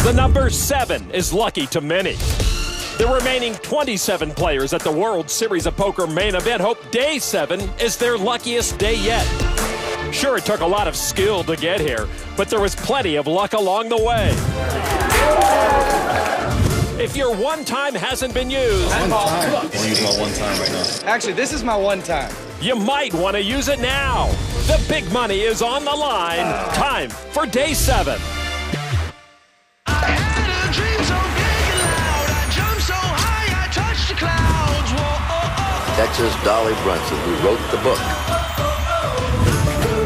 The number 7 is lucky to many. The remaining 27 players at the World Series of Poker main event hope Day 7 is their luckiest day yet. Sure, it took a lot of skill to get here, but there was plenty of luck along the way. If your one time hasn't been used, I want to use my one time right now. Actually, this is my one time. You might want to use it now. The big money is on the line. Time for Day 7. Texas Dolly Brunson, who wrote the book.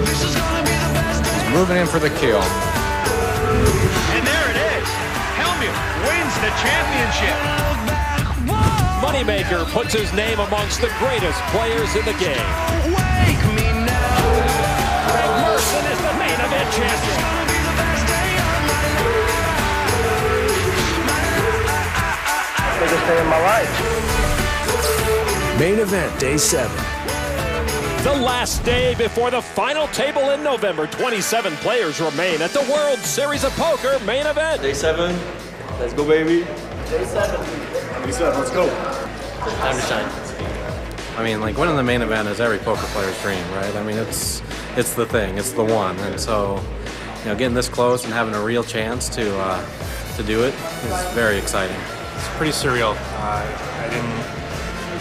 He's moving in for the kill. And there it is. Helmuth wins the championship. Moneymaker puts his name amongst the greatest players in the game. Wake me now. Greg Merson is the main event champion. Biggest day of my life. Main event, Day 7. The last day before the final table in November. 27 players remain at the World Series of Poker main event. Day 7. Let's go, baby. Day 7. Day 7. Let's go. Time to shine. I mean, like, winning the main event is every poker player's dream, right? I mean, it's the thing, it's the one, and so, you know, getting this close and having a real chance to do it is very exciting. It's pretty surreal.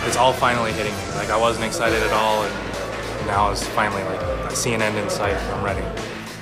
It's all finally hitting me. Like, I wasn't excited at all, and now it's finally, like, I see an end in sight. I'm ready.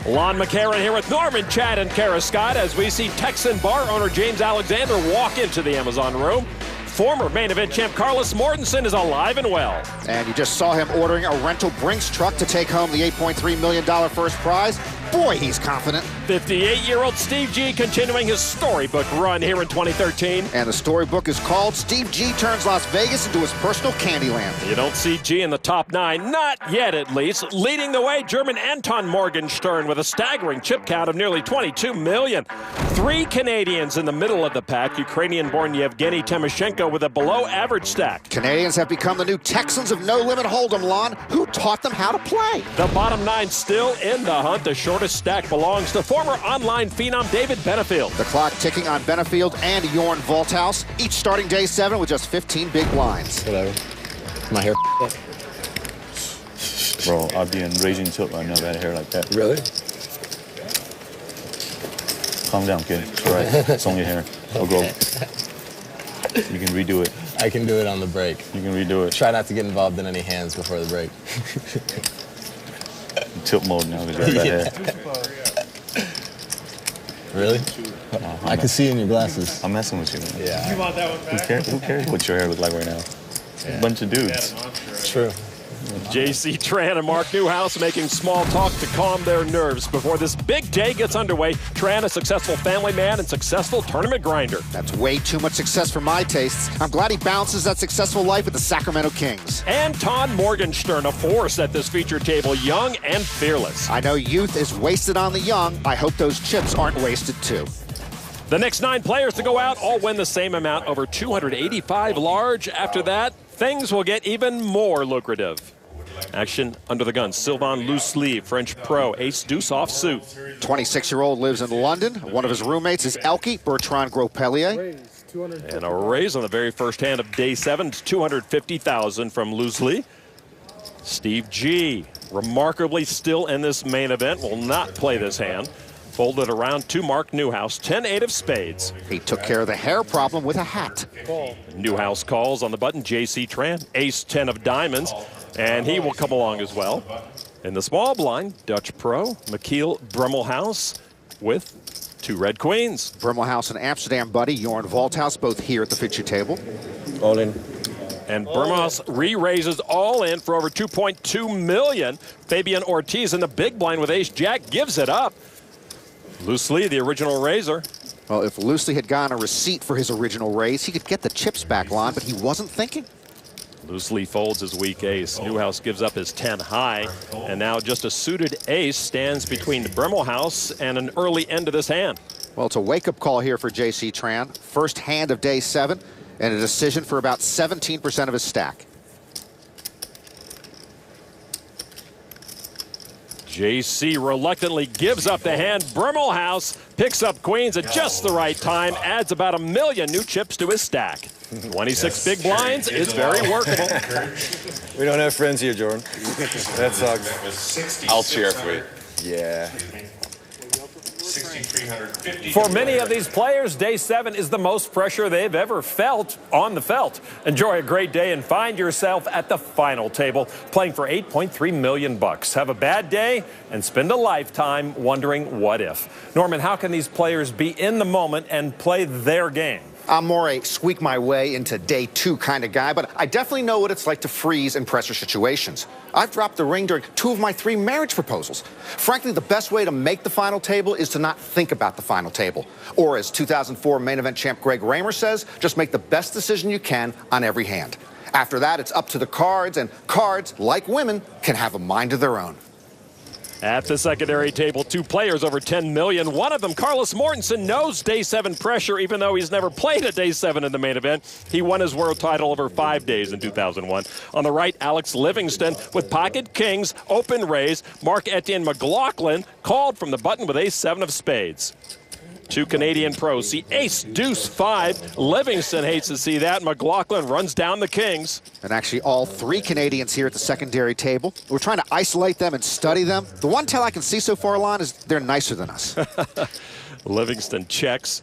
Lon McCarron here with Norman, Chad, and Kara Scott as we see Texan bar owner James Alexander walk into the Amazon room. Former main event champ Carlos Mortensen is alive and well. And you just saw him ordering a rental Brinks truck to take home the $8.3 million first prize. Boy, he's confident. 58-year-old Steve G continuing his storybook run here in 2013. And the storybook is called Steve G Turns Las Vegas into His Personal Candyland. You don't see G in the top 9, not yet at least. Leading the way, German Anton Morgenstern with a staggering chip count of nearly 22 million. 3 Canadians in the middle of the pack. Ukrainian-born Yevgeny Timoshenko with a below-average stack. Canadians have become the new Texans of No Limit Hold'em, Lon. Who taught them how to play? The bottom 9 still in the hunt. The shortest stack belongs to former online phenom David Benefield. The clock ticking on Benefield and Jorn Volthaus, each starting Day 7 with just 15 big blinds. Whatever. My hair. Bro, I'd be in raging tilt right now if I had hair like that. Really? Calm down, kid. It's all right. It's only hair. It'll grow. You can redo it. I can do it on the break. You can redo it. Try not to get involved in any hands before the break. Tilt mode now because you got that hair. Really? I can see in your glasses. I'm messing with you, man. Yeah. You want that one back? Who cares what your hair look like right now? Yeah. A bunch of dudes. True. J.C. Tran and Mark Newhouse making small talk to calm their nerves before this big day gets underway. Tran, a successful family man and successful tournament grinder. That's way too much success for my tastes. I'm glad he balances that successful life with the Sacramento Kings. Anton Morgenstern, a force at this feature table, young and fearless. I know youth is wasted on the young. I hope those chips aren't wasted too. The next 9 players to go out all win the same amount, over 285 large. After that, things will get even more lucrative. Action under the gun. Sylvain Loosely, French pro, ace-deuce offsuit. 26-year-old lives in London. One of his roommates is Elke, Bertrand Gropelier. And a raise on the very first hand of Day 7, 250,000 from Loosely. Steve G, remarkably still in this main event, will not play this hand. Folded around to Mark Newhouse, 10-8 of spades. He took care of the hair problem with a hat. Newhouse calls on the button, J.C. Tran, ace-10 of diamonds, and he will come along as well. In the small blind, Dutch pro, Michiel Brummelhouse with 2 red queens. Brummelhouse and Amsterdam buddy, Jorn Volthaus, both here at the feature table. All in. And Brummelhouse re-raises all in for over 2.2 million. Fabian Ortiz in the big blind with ace-jack gives it up. Loosely, the original raiser. Well, if Loosely had gotten a receipt for his original raise, he could get the chips back, Lon, but he wasn't thinking. Loosely folds his weak ace. Newhouse gives up his 10 high, and now just a suited ace stands between Brummelhouse and an early end to this hand. Well, it's a wake-up call here for J.C. Tran. First hand of Day 7, and a decision for about 17% of his stack. JC reluctantly gives up the hand. Brimmelhouse picks up queens at just the right time, adds about 1 million new chips to his stack. 26 big blinds is very workable. We don't have friends here, Jordan. That sucks. I'll cheer for you. Yeah. For many of these players, day 7 is the most pressure they've ever felt on the felt. Enjoy a great day and find yourself at the final table playing for $8.3 million. Have a bad day and spend a lifetime wondering what if. Norman, how can these players be in the moment and play their game? I'm more a squeak my way into day 2 kind of guy, but I definitely know what it's like to freeze in pressure situations. I've dropped the ring during 2 of my 3 marriage proposals. Frankly, the best way to make the final table is to not think about the final table. Or as 2004 main event champ Greg Raymer says, just make the best decision you can on every hand. After that, it's up to the cards, and cards, like women, can have a mind of their own. At the secondary table, 2 players over 10 million. One of them, Carlos Mortensen, knows day 7 pressure, even though he's never played a day 7 in the main event. He won his world title over 5 days in 2001. On the right, Alex Livingston with pocket kings, open raise. Mark-Etienne McLaughlin called from the button with ace-7 of spades. 2 Canadian pros see ace-deuce-5. Livingston hates to see that. McLaughlin runs down the kings. And actually all 3 Canadians here at the secondary table. We're trying to isolate them and study them. The one tell I can see so far, Lon, is they're nicer than us. Livingston checks.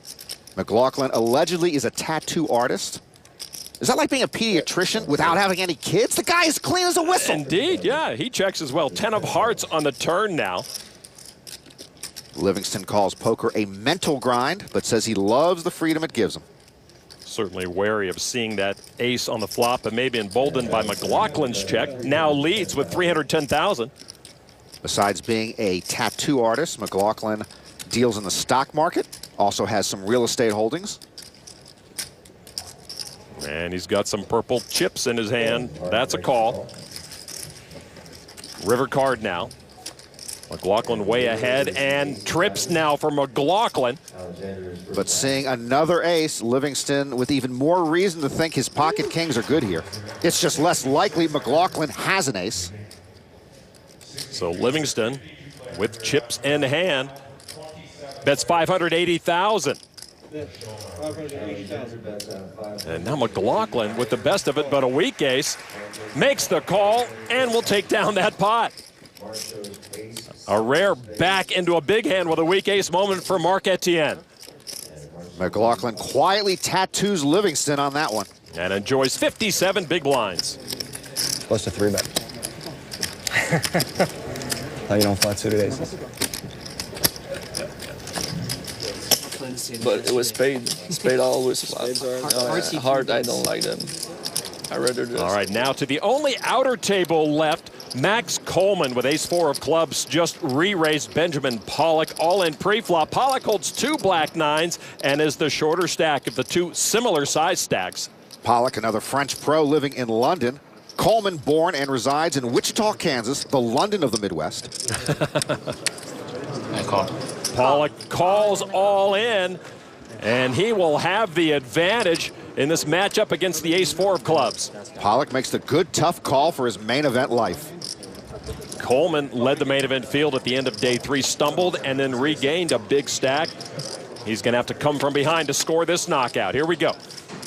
McLaughlin allegedly is a tattoo artist. Is that like being a pediatrician without having any kids? The guy is clean as a whistle. Indeed, yeah, he checks as well. 10 of hearts on the turn now. Livingston calls poker a mental grind, but says he loves the freedom it gives him. Certainly wary of seeing that ace on the flop, but maybe emboldened by McLaughlin's check. Now leads with 310,000. Besides being a tattoo artist, McLaughlin deals in the stock market, also has some real estate holdings. And he's got some purple chips in his hand. That's a call. River card now. McLaughlin way ahead, and trips now for McLaughlin. But seeing another ace, Livingston with even more reason to think his pocket kings are good here. It's just less likely McLaughlin has an ace. So Livingston with chips in hand bets 580,000. And now McLaughlin with the best of it, but a weak ace, makes the call and will take down that pot. A rare back into a big hand with a weak ace moment for Mark-Etienne. McLaughlin quietly tattoos Livingston on that one. And enjoys 57 big blinds. Plus a 3-bet. How you don't flat suited aces? But it was spade. Spade always flat. Hard, I don't like them. I rather do. All right, now to the only outer table left. Max Coleman with ace-4 of clubs just re-raised Benjamin Pollock, all in pre-flop. Pollock holds 2 black 9s and is the shorter stack of the 2 similar size stacks. Pollock, another French pro living in London. Coleman born and resides in Wichita, Kansas, the London of the Midwest. I call. Pollock calls all in, and he will have the advantage in this matchup against the ace-4 of clubs. Pollock makes the good, tough call for his main event life. Coleman led the main event field at the end of day 3, stumbled and then regained a big stack. He's going to have to come from behind to score this knockout. Here we go.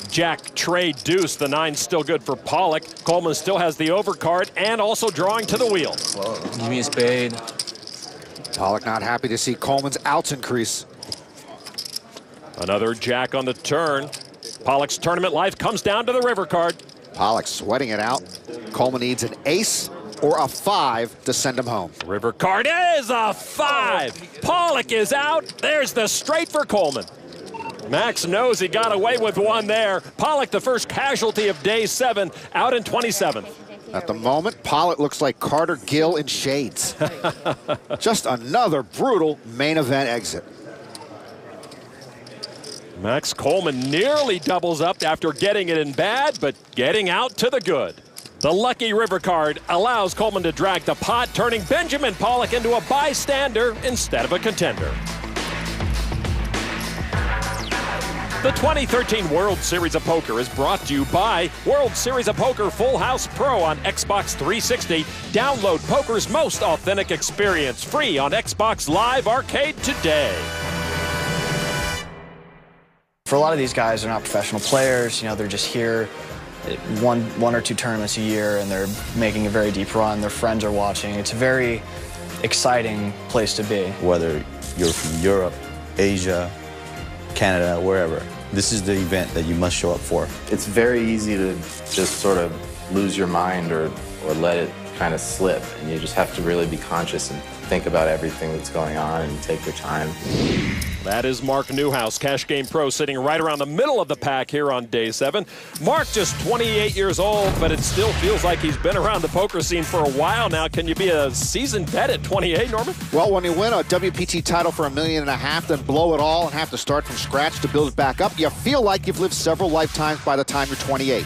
Jack, trade, deuce. The 9's still good for Pollock. Coleman still has the overcard and also drawing to the wheel. Give me a spade. Pollock not happy to see Coleman's outs increase. Another jack on the turn. Pollock's tournament life comes down to the river card. Pollock sweating it out. Coleman needs an ace or a 5 to send him home. River card is a 5. Pollock is out. There's the straight for Coleman. Max knows he got away with one there. Pollock, the first casualty of day 7, out in 27th. At the moment, Pollock looks like Carter Gill in shades. Just another brutal main event exit. Max Coleman nearly doubles up after getting it in bad, but getting out to the good. The lucky river card allows Coleman to drag the pot, turning Benjamin Pollock into a bystander instead of a contender. The 2013 World Series of Poker is brought to you by World Series of Poker Full House Pro on Xbox 360. Download poker's most authentic experience free on Xbox Live Arcade today. For a lot of these guys, they're not professional players. You know, they're just here one or two tournaments a year, and they're making a very deep run. Their friends are watching. It's a very exciting place to be. Whether you're from Europe, Asia, Canada, wherever, this is the event that you must show up for. It's very easy to just sort of lose your mind or let it kind of slip, and you just have to really be conscious and think about everything that's going on and take your time. That is Mark Newhouse, Cash Game Pro, sitting right around the middle of the pack here on day 7. Mark just 28 years old, but it still feels like he's been around the poker scene for a while now. Can you be a seasoned vet at 28, Norman? Well, when you win a WPT title for $1.5 million, then blow it all and have to start from scratch to build it back up, you feel like you've lived several lifetimes by the time you're 28.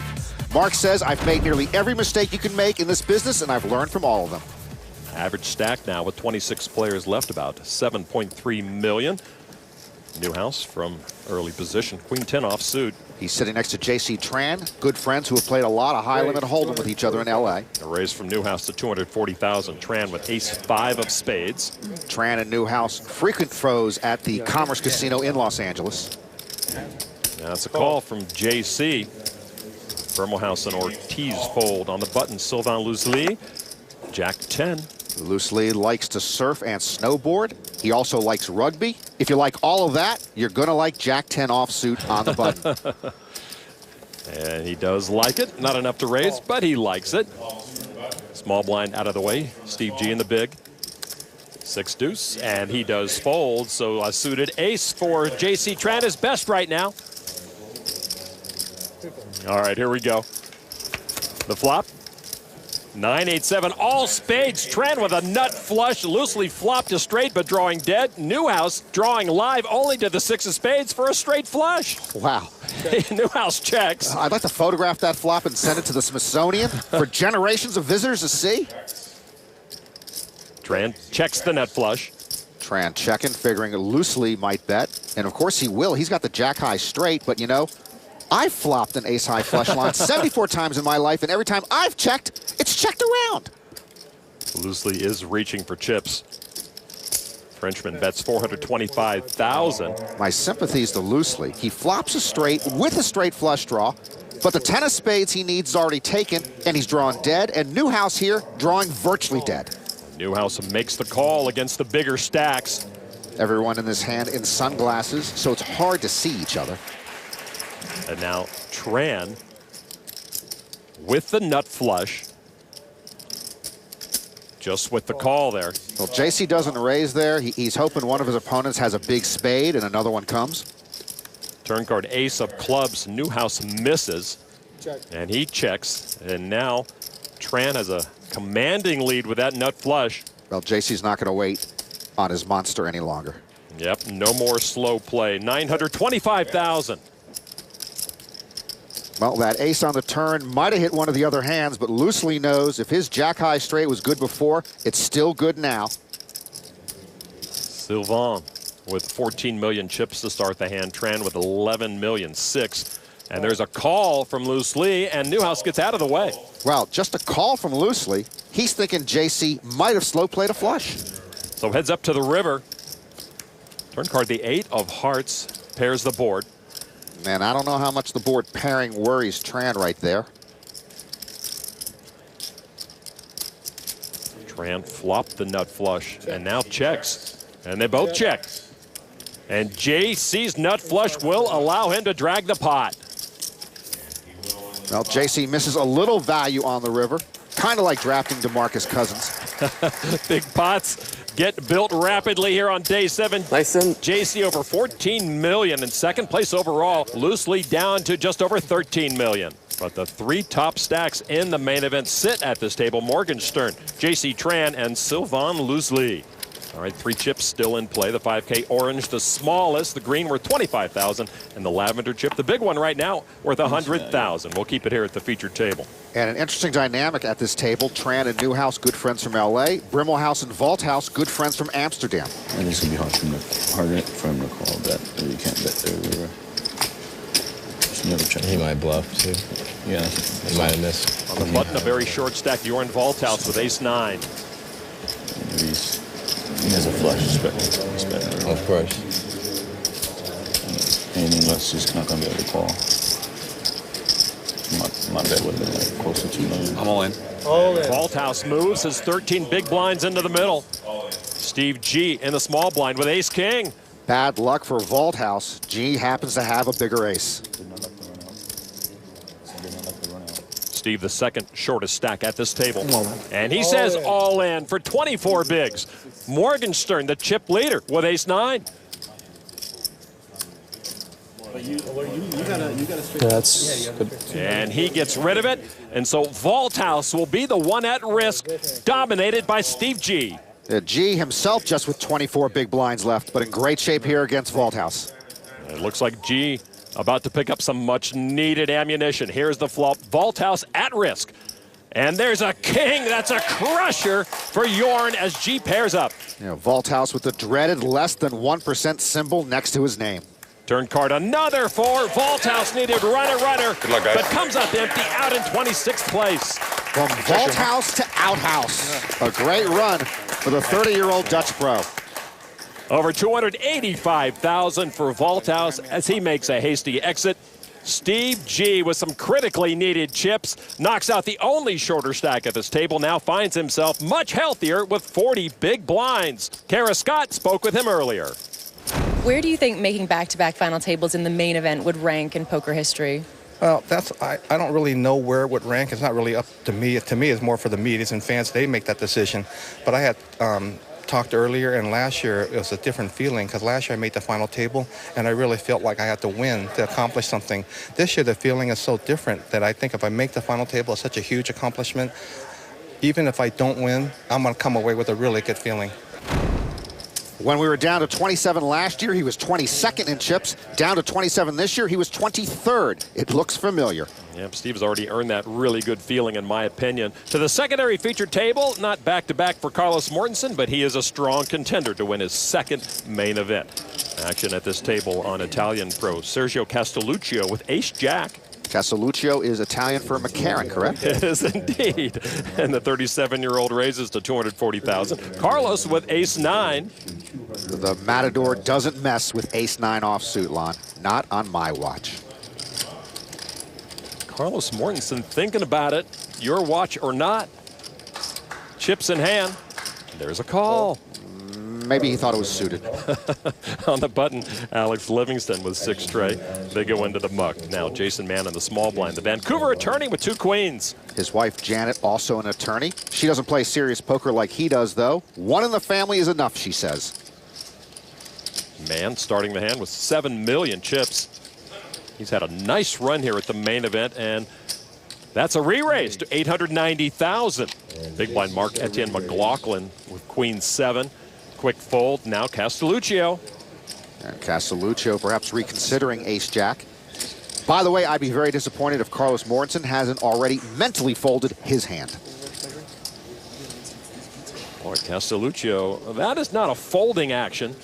Mark says, I've made nearly every mistake you can make in this business, and I've learned from all of them. Average stack now with 26 players left, about 7.3 million. Newhouse from early position, Queen 10 offsuit. He's sitting next to J.C. Tran, good friends who have played a lot of high-limit hold'em with each other in L.A. A raise from Newhouse to 240,000. Tran with ace-5 of spades. Tran and Newhouse, frequent foes at the Commerce Casino in Los Angeles. Now it's a call from J.C. Bermelhouse and Ortiz fold on the button. Sylvain Lousli, Jack 10. Loosely likes to surf and snowboard. He also likes rugby. If you like all of that, you're going to like Jack 10 offsuit on the button. And he does like it. Not enough to raise, but he likes it. Small blind out of the way. Steve G in the big. 6 deuce, and he does fold. So a suited ace for J.C. Tran is best right now. All right, here we go. The flop. 9-8-7, all spades. Tran with a nut flush, loosely flopped to straight, but drawing dead. Newhouse drawing live only to the 6 of spades for a straight flush. Wow. Newhouse checks. I'd like to photograph that flop and send it to the Smithsonian for generations of visitors to see. Tran checks the nut flush. Tran checking, figuring Loosely might bet. And of course he will. He's got the jack high straight, but you know, I've flopped an ace-high flush line 74 times in my life, and every time I've checked, it's checked around. Loosely is reaching for chips. Frenchman bets 425,000. My sympathies to Loosely. He flops a straight with a straight flush draw, but the 10 of spades he needs is already taken, and he's drawing dead, and Newhouse here drawing virtually dead. Newhouse makes the call against the bigger stacks. Everyone in this hand in sunglasses, so it's hard to see each other. And now Tran with the nut flush. Just with the call there. Well, JC doesn't raise there. He's hoping one of his opponents has a big spade and another one comes. Turn card ace of clubs. Newhouse misses. Check. And he checks. And now Tran has a commanding lead with that nut flush. Well, JC's not going to wait on his monster any longer. Yep, no more slow play. 925,000. Well, that ace on the turn might have hit one of the other hands, but Loosely knows if his jack-high straight was good before, it's still good now. Sylvain with 14 million chips to start the hand. Tran with 11 million, 6. And there's a call from Loosely, and Newhouse gets out of the way. Well, just a call from Loosely. He's thinking JC might have slow played a flush. So heads up to the river. Turn card the 8 of hearts pairs the board. Man, I don't know how much the board pairing worries Tran right there. Tran flopped the nut flush and now checks. And they both check. And JC's nut flush will allow him to drag the pot. Well, JC misses a little value on the river. Kind of like drafting DeMarcus Cousins. Big pots get built rapidly here on day 7. Nice in. JC over 14 million in second place overall. Loosely down to just over 13 million. But the 3 top stacks in the main event sit at this table. Morgenstern, JC Tran, and Sylvain Loosely. All right, 3 chips still in play. The 5K orange, the smallest. The green worth 25,000, and the lavender chip, the big one right now, worth 100,000. We'll keep it here at the featured table. And an interesting dynamic at this table. Tran and Newhouse, good friends from LA. Brimmelhouse and Valthouse, good friends from Amsterdam. And it's gonna be hard for him to call that. You can't bet there. Never check. He might bluff too. Yeah. He might have missed. On the button, a very short stack. Jorn Volthouse with ace-9. He has a flush. Respect. Of course. Anything less, he's not going to be able to call. My bet would have been like close to 2 million. I'm all in. Volthouse moves his 13 big blinds into the middle. Steve G in the small blind with ace-king. Bad luck for Volthouse. G happens to have a bigger ace. Steve, the second shortest stack at this table. And he says all in for 24 bigs. Morgenstern, the chip leader, with ace-9. That's good. And he gets rid of it. And so Volthouse will be the one at risk, dominated by Steve G. G himself just with 24 big blinds left, but in great shape here against Volthouse. It looks like G about to pick up some much-needed ammunition. Here's the flop. Volthouse at risk. And there's a king. That's a crusher for Jorn as G pairs up. You know, Volthouse with the dreaded less than 1% symbol next to his name. Turn card, another 4. Volthouse needed runner. Good luck, guys. But comes up empty, out in 26th place. From Volthouse to outhouse. A great run for the 30-year-old Dutch pro. Over 285,000 for Volthouse as he makes a hasty exit. Steve G with some critically needed chips knocks out the only shorter stack at this table, now finds himself much healthier with 40 big blinds. Kara Scott spoke with him earlier. Where do you think making back-to-back final tables in the main event would rank in poker history? Well, I don't really know where it would rank. It's not really up to me. To me, it's more for the medias and fans. They make that decision. But I had talked earlier, and last year it was a different feeling because last year I made the final table, and I really felt like I had to win to accomplish something. This year the feeling is so different that I think if I make the final table, it's such a huge accomplishment. Even if I don't win, I'm going to come away with a really good feeling. When we were down to 27 last year, he was 22nd in chips. Down to 27 this year, he was 23rd. It looks familiar. Yep, Steve's already earned that really good feeling, in my opinion. To the secondary featured table, not back-to-back for Carlos Mortensen, but he is a strong contender to win his second main event. Action at this table on Italian pro Sergio Castelluccio with ace-jack. Castelluccio is Italian for McCarran, correct? It is indeed. And the 37-year-old raises to 240,000. Carlos with ace-9. The Matador doesn't mess with ace-9 offsuit, Lon. Not on my watch. Carlos Mortensen thinking about it. Your watch or not. Chips in hand. There's a call. Maybe he thought it was suited. On the button, Alex Livingston with 6 tray. They go into the muck. Now Jason Mann in the small blind. The Vancouver attorney with 2 queens. His wife Janet, also an attorney. She doesn't play serious poker like he does, though. One in the family is enough, she says. Mann starting the hand with 7 million chips. He's had a nice run here at the main event, and that's a re-raise to 890,000. Big blind Mark Etienne McLaughlin with queen 7. Quick fold, now Castelluccio. And Castelluccio perhaps reconsidering ace-jack. By the way, I'd be very disappointed if Carlos Mortensen hasn't already mentally folded his hand. Boy, Castelluccio, that is not a folding action.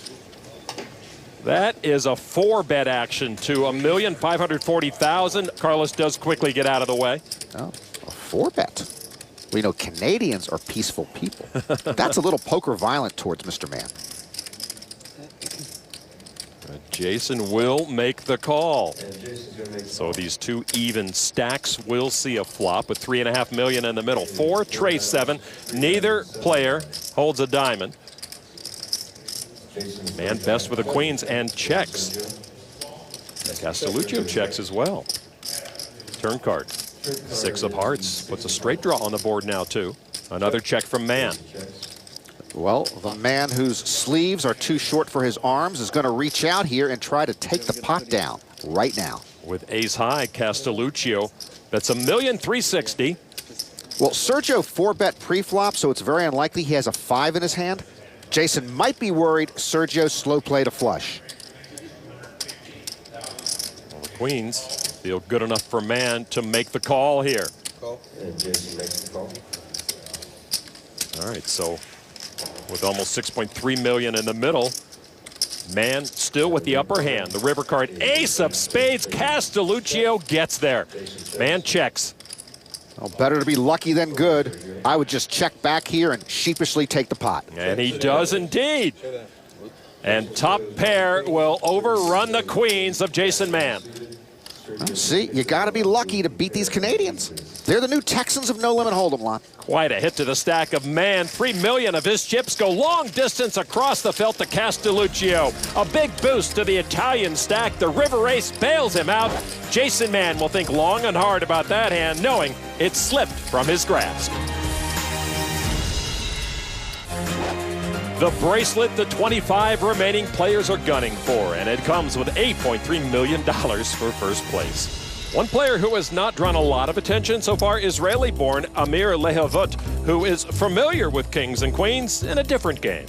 That is a 4-bet action to 1,540,000. Carlos does quickly get out of the way. Oh, a 4-bet. We know Canadians are peaceful people. That's a little poker violent towards Mr. Mann. Jason will make the call. So these 2 even stacks will see a flop with 3.5 million in the middle. 4, tray 7. Neither player holds a diamond. Man best with the queens and checks. Castelluccio checks as well. Turn card. 6 of hearts puts a straight draw on the board now too. Another check from Mann. Well, the man whose sleeves are too short for his arms is going to reach out here and try to take the pot down right now. With ace high, Castelluccio bets 1,360,000. Well, Sergio 4-bet pre-flop, so it's very unlikely he has a 5 in his hand. Jason might be worried Sergio slow played a flush. Well, the queens feel good enough for Mann to make the call here. Call. And Jason makes the call. All right, so with almost 6.3 million in the middle, Mann still with the upper hand. The river card, ace of spades. Castelluccio gets there. Man checks. Well, better to be lucky than good. I would just check back here and sheepishly take the pot. And he does indeed. And top pair will overrun the queens of Jason Mann. See, you got to be lucky to beat these Canadians. They're the new Texans of No Limit Hold'em, Lon. Quite a hit to the stack of Mann. 3 million of his chips go long distance across the felt to Castelluccio. A big boost to the Italian stack. The river ace bails him out. Jason Mann will think long and hard about that hand, knowing it slipped from his grasp. The bracelet the 25 remaining players are gunning for, and it comes with $8.3 million for first place. One player who has not drawn a lot of attention so far, Israeli-born Amir Lehavut, who is familiar with kings and queens in a different game.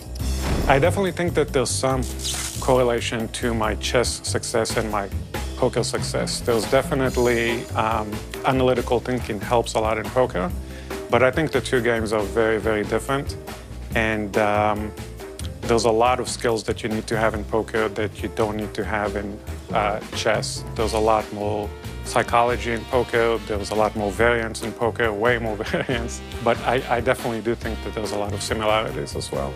I definitely think that there's some correlation to my chess success and my poker success. There's definitely analytical thinking helps a lot in poker, but I think the two games are very, very different. And there's a lot of skills that you need to have in poker that you don't need to have in chess. There's a lot more psychology in poker. There's a lot more variance in poker, way more variance. But I definitely do think that there's a lot of similarities as well.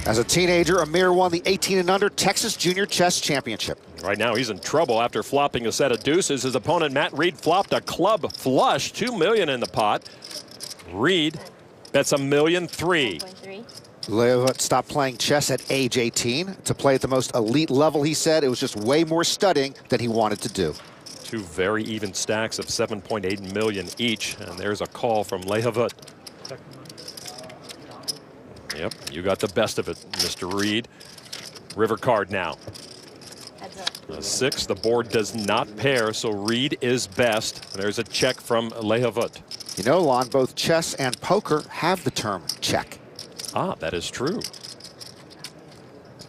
As a teenager, Amir won the 18 and under Texas Junior Chess Championship. Right now, he's in trouble after flopping a set of deuces. His opponent, Matt Reed, flopped a club flush, $2 million in the pot. Reed bets $1.3 million. Lehavut stopped playing chess at age 18 to play at the most elite level. He said it was just way more studying than he wanted to do. Two very even stacks of $7.8 million each, and there's a call from Lehavut. Yep, you got the best of it, Mr. Reed. River card now. A 6, the board does not pair, so Reed is best. There's a check from Lehavut. You know, Lon, both chess and poker have the term check. Ah, that is true.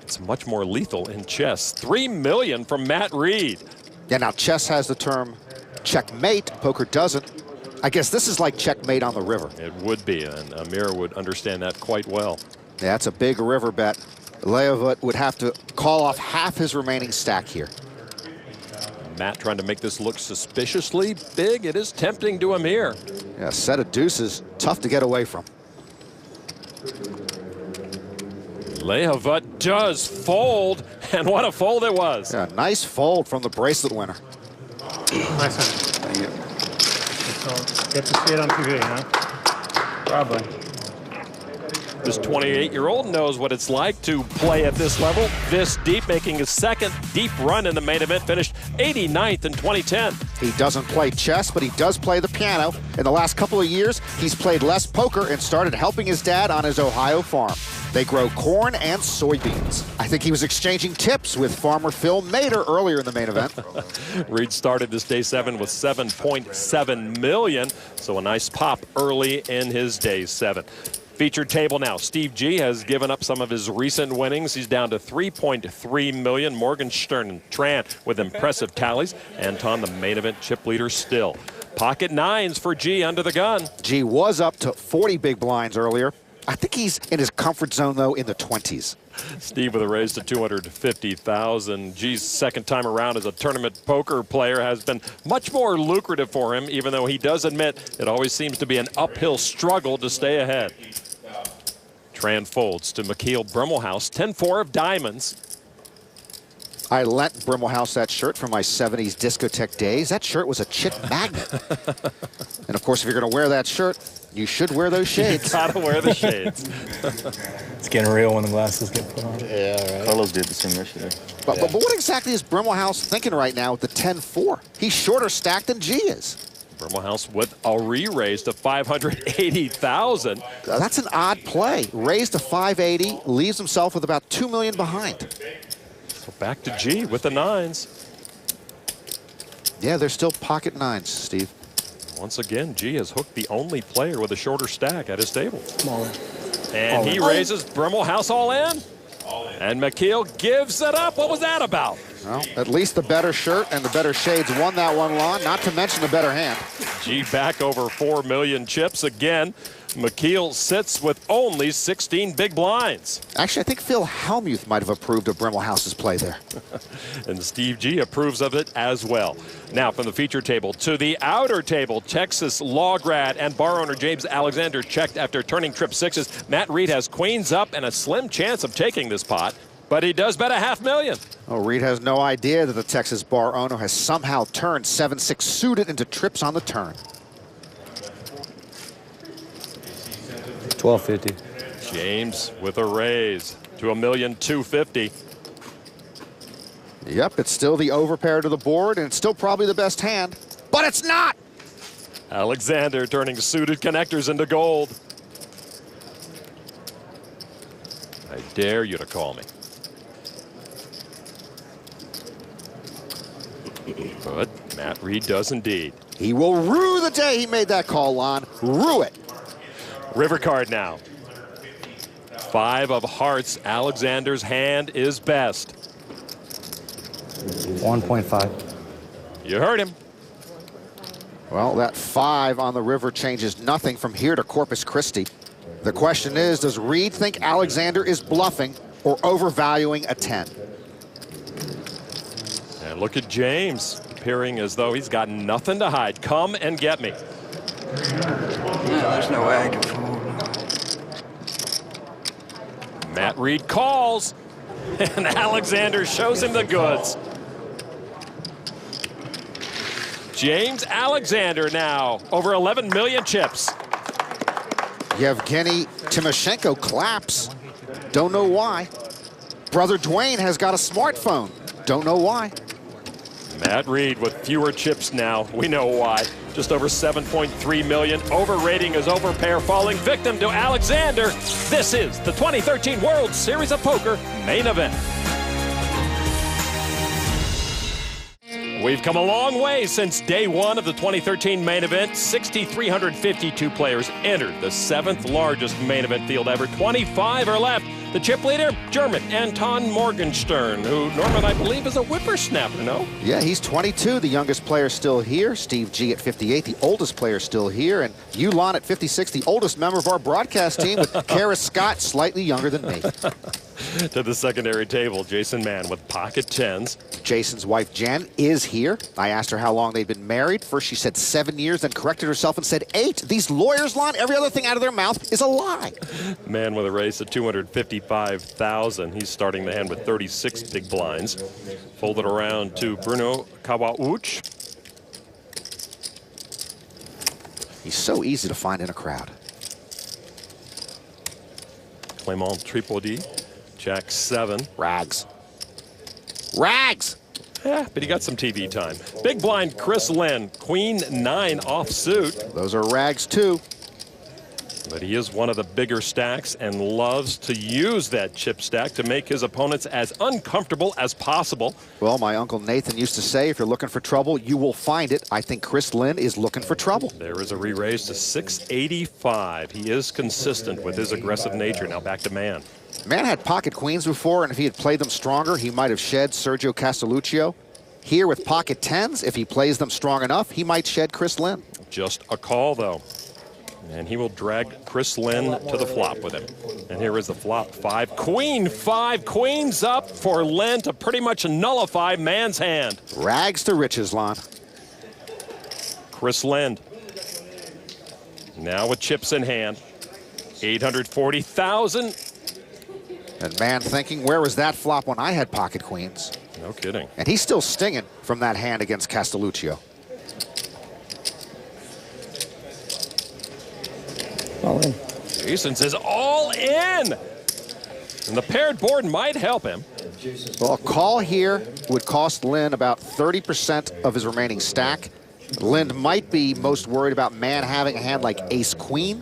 It's much more lethal in chess. $3 million from Matt Reed. Yeah, now chess has the term checkmate, poker doesn't. I guess this is like checkmate on the river. It would be, and Amir would understand that quite well. Yeah, that's a big river bet. Lehavut would have to call off half his remaining stack here. Matt trying to make this look suspiciously big. It is tempting to Amir. Yeah, a set of deuces, tough to get away from. Lehavut does fold, and what a fold it was. Yeah, nice fold from the bracelet winner. Nice one. Thank you. So, get to see it on TV, huh? Probably. This 28-year-old knows what it's like to play at this level, this deep, making his second deep run in the main event, finished 89th in 2010. He doesn't play chess, but he does play the piano. In the last couple of years, he's played less poker and started helping his dad on his Ohio farm. They grow corn and soybeans. I think he was exchanging tips with farmer Phil Mader earlier in the main event. Reed started this day 7 with $7.7 million, so a nice pop early in his day 7. Featured table now. Steve G has given up some of his recent winnings. He's down to $3.3 million. Morgenstern and Tran with impressive tallies. Anton, the main event chip leader, still. Pocket nines for G under the gun. G was up to 40 big blinds earlier. I think he's in his comfort zone, though, in the 20s. Steve with a raise to $250,000. G's second time around as a tournament poker player has been much more lucrative for him, even though he does admit it always seems to be an uphill struggle to stay ahead. Tran folds to Mikhail Brimmelhouse, 10-4 of diamonds. I lent Brimmelhouse that shirt from my 70s discotheque days. That shirt was a chit magnet. And, of course, if you're going to wear that shirt, you should wear those shades. You gotta wear the shades. It's getting real when the glasses get put on. Yeah, right. Carlos did the same yesterday. But what exactly is Brimmelhouse thinking right now with the 10-4? He's shorter stacked than G is. Brimmelhouse with a re-raise to $580,000. That's an odd play. Raised to 580, leaves himself with about $2 million behind. So back to G with the nines. Yeah, they're still pocket nines, Steve. Once again, G has hooked the only player with a shorter stack at his table. Smaller. And he raises Brimmelhouse all in. And Mikhail gives it up. What was that about? Well, at least the better shirt and the better shades won that one, Lon, not to mention the better hand. G back over 4 million chips again. McKeel sits with only 16 big blinds. Actually, I think Phil Hellmuth might have approved of Brimmelhouse's play there. And Steve G approves of it as well. Now from the feature table to the outer table, Texas law grad and bar owner James Alexander checked after turning trip sixes. Matt Reed has queens up and a slim chance of taking this pot, but he does bet $500,000. Oh, Reed has no idea that the Texas bar owner has somehow turned 7-6 suited into trips on the turn. 1250. James with a raise to $1,250,000. Yep, it's still the overpair to the board, and it's still probably the best hand, but it's not! Alexander turning suited connectors into gold. I dare you to call me. But Matt Reed does indeed. He will rue the day he made that call, Lon. Rue it. River card now. 5 of hearts. Alexander's hand is best. 1.5. You heard him. Well, that 5 on the river changes nothing from here to Corpus Christi. The question is, does Reed think Alexander is bluffing or overvaluing a 10? And look at James, appearing as though he's got nothing to hide. Come and get me. Yeah, there's no way I can fold. Matt Reed calls, and Alexander shows him the goods. James Alexander now over 11 million chips. Yevgeny Timoshenko claps. Don't know why. Brother Dwayne has got a smartphone. Don't know why. Matt Reed with fewer chips now. We know why. Just over 7.3 million. Overrating his overpair, falling victim to Alexander. This is the 2013 World Series of Poker main event. We've come a long way since day one of the 2013 main event. 6,352 players entered the 7th largest main event field ever. 25 are left. The chip leader, German Anton Morgenstern, who Norman, I believe, is a whippersnapper, no? Yeah, he's 22, the youngest player still here. Steve G at 58, the oldest player still here. And Lon at 56, the oldest member of our broadcast team, with Kara Scott slightly younger than me. To the secondary table, Jason Mann with pocket 10s. Jason's wife, Jen, is here. I asked her how long they'd been married. First she said 7 years, then corrected herself and said 8. These lawyers, Lon, every other thing out of their mouth is a lie. Man with a race of 255,000. He's starting the hand with 36 big blinds. Folded around to Bruno Kawauch. He's so easy to find in a crowd. Clément Tripodi, Jack 7. Rags. Rags! Yeah, but he got some TV time. Big blind Chris Lynn, Queen 9 offsuit. Those are rags too. But he is one of the bigger stacks and loves to use that chip stack to make his opponents as uncomfortable as possible. Well, my Uncle Nathan used to say, if you're looking for trouble, you will find it. I think Chris Lynn is looking for trouble. There is a re-raise to 685. He is consistent with his aggressive nature. Now back to Mann. Mann had pocket queens before, and if he had played them stronger, he might have shed Sergio Castelluccio. Here with pocket 10s, if he plays them strong enough, he might shed Chris Lynn. Just a call, though. And he will drag Chris Lynn to the flop with him. And here is the flop. 5, Queen 5, queens up for Lynn to pretty much nullify Mann's hand. Rags to riches, Lon. Chris Lynn. Now with chips in hand. 840,000. And Mann thinking, where was that flop when I had pocket queens? No kidding. And he's still stinging from that hand against Castelluccio. All in. Jason says all in. And the paired board might help him. Well, a call here would cost Lynn about 30% of his remaining stack. Lynn might be most worried about Mann having a hand like ace-queen.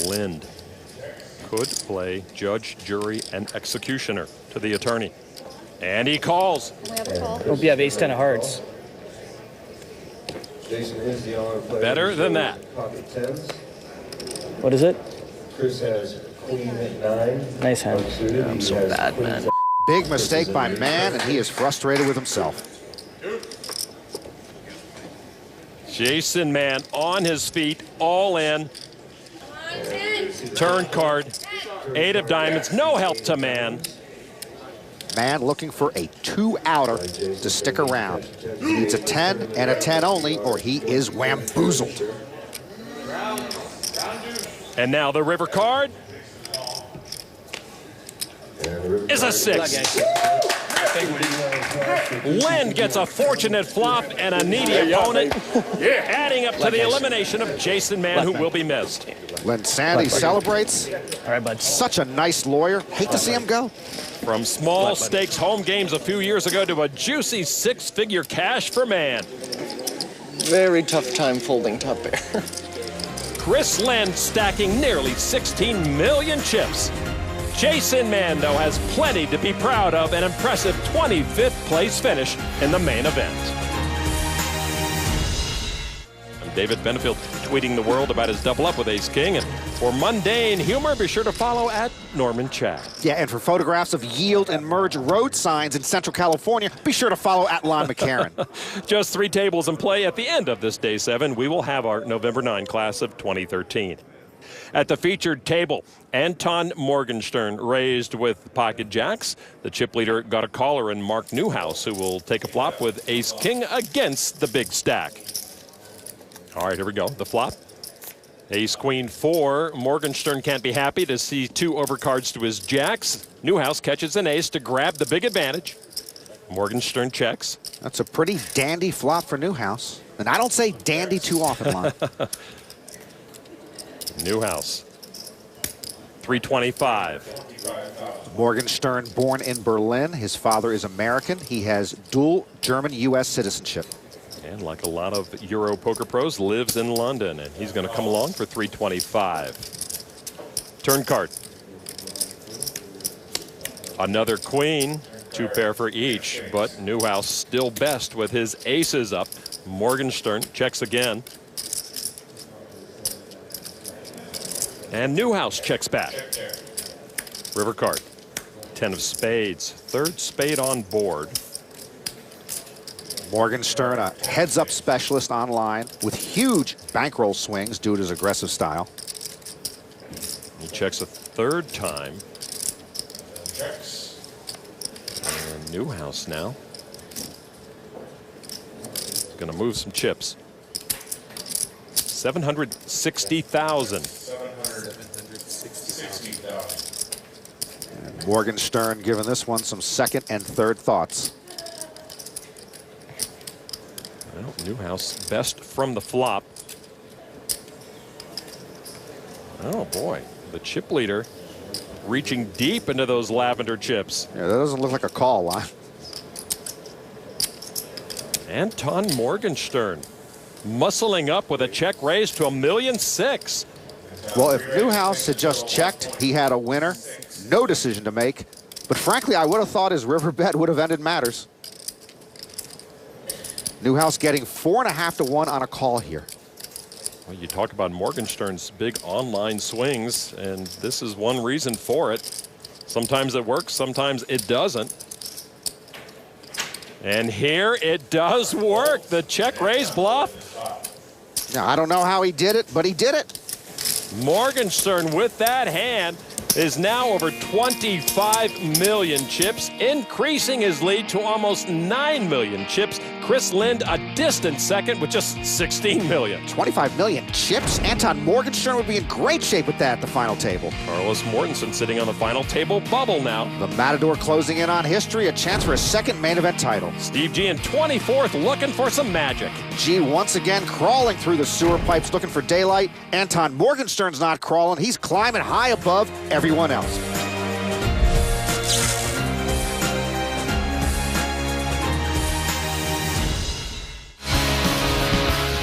Lind could play judge, jury, and executioner to the attorney. And he calls. Hope you have ace-10 of hearts. Better than that. What is it? Chris has queen at 9. Nice hand. Yeah, I'm so bad, man. Big mistake by Mann, and he is frustrated with himself. Jason Mann on his feet, all in. Turn card, 8 of diamonds, no help to Mann. Mann looking for a 2-outer to stick around. He needs a 10 and a 10 only, or he is whamboozled. And now the river card is a 6. Lynn gets a fortunate flop and a needy opponent, adding up to the elimination of Jason Mann, who will be missed. Lynn Sandy celebrates. All right, bud. Such a nice lawyer. Hate to see him go. From small stakes home games a few years ago to a juicy 6-figure cash for Mann. Very tough time folding top pair. Chris Lynn stacking nearly 16 million chips. Jason Mann, though, has plenty to be proud of, an impressive 25th place finish in the main event. I'm David Benefield, tweeting the world about his double up with Ace King. And for mundane humor, be sure to follow at Norman Chad. Yeah, and for photographs of yield and merge road signs in Central California, be sure to follow at Lon McCarran. Just 3 tables in play at the end of this day 7. We will have our November 9 class of 2013. At the featured table, Anton Morgenstern raised with pocket jacks. The chip leader got a caller in Mark Newhouse, who will take a flop with Ace King against the big stack. All right, here we go. The flop. Ace Queen 4. Morgenstern can't be happy to see 2 overcards to his jacks. Newhouse catches an ace to grab the big advantage. Morgenstern checks. That's a pretty dandy flop for Newhouse. And I don't say dandy too often, Lon. Newhouse, 325. Morgenstern, born in Berlin. His father is American. He has dual German-U.S. citizenship. And like a lot of Euro poker pros, lives in London. And he's going to come along for 325. Turn card. Another queen, 2 pair for each. But Newhouse still best with his aces up. Morgenstern checks again. And Newhouse checks back. River card, 10 of spades, 3rd spade on board. Morgenstern, a heads-up specialist online with huge bankroll swings due to his aggressive style. He checks a 3rd time. And Newhouse now. Going to move some chips. 760,000. And Morgenstern giving this one some 2nd and 3rd thoughts. Well, Newhouse best from the flop. Oh boy, the chip leader reaching deep into those lavender chips. Yeah, that doesn't look like a call line. Anton Morgenstern muscling up with a check raise to $1.6 million. Well, if Newhouse had just checked, he had a winner. No decision to make. But frankly, I would have thought his river bet would have ended matters. Newhouse getting 4.5 to 1 on a call here. Well, you talk about Morgenstern's big online swings, and this is one reason for it. Sometimes it works, sometimes it doesn't. And here it does work. The check raise bluff. Now, I don't know how he did it, but he did it. Morgenstern with that hand is now over 25 million chips, increasing his lead to almost 9 million chips. Chris Lind a distant second with just 16 million. 25 million chips? Anton Morgenstern would be in great shape with that at the final table. Carlos Mortensen sitting on the final table bubble now. The Matador closing in on history, a chance for a 2nd main event title. Steve G in 24th looking for some magic. G once again crawling through the sewer pipes looking for daylight. Anton Morgenstern's not crawling, he's climbing high above everyone else.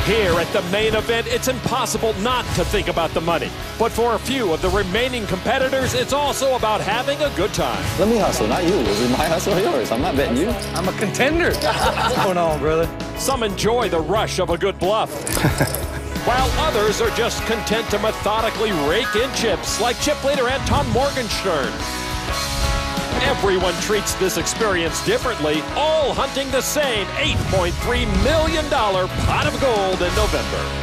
Here at the main event, it's impossible not to think about the money. But for a few of the remaining competitors, it's also about having a good time. Let me hustle, not you. Is it my hustle or yours? I'm not betting you. I'm a contender. What's going on, brother? Some enjoy the rush of a good bluff, while others are just content to methodically rake in chips, like chip leader Anton Morgenstern. Everyone treats this experience differently, all hunting the same $8.3 million pot of gold in November.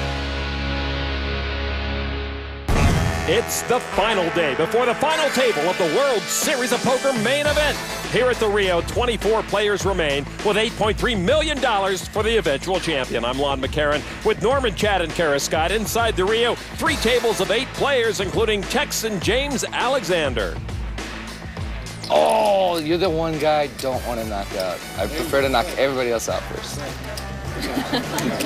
It's the final day before the final table of the World Series of Poker main event. Here at the Rio, 24 players remain with $8.3 million for the eventual champion. I'm Lon McCarran with Norman, Chad, and Kara Scott inside the Rio. 3 tables of 8 players, including Texan James Alexander. Oh, you're the one guy I don't want to knock out. I prefer to knock everybody else out first.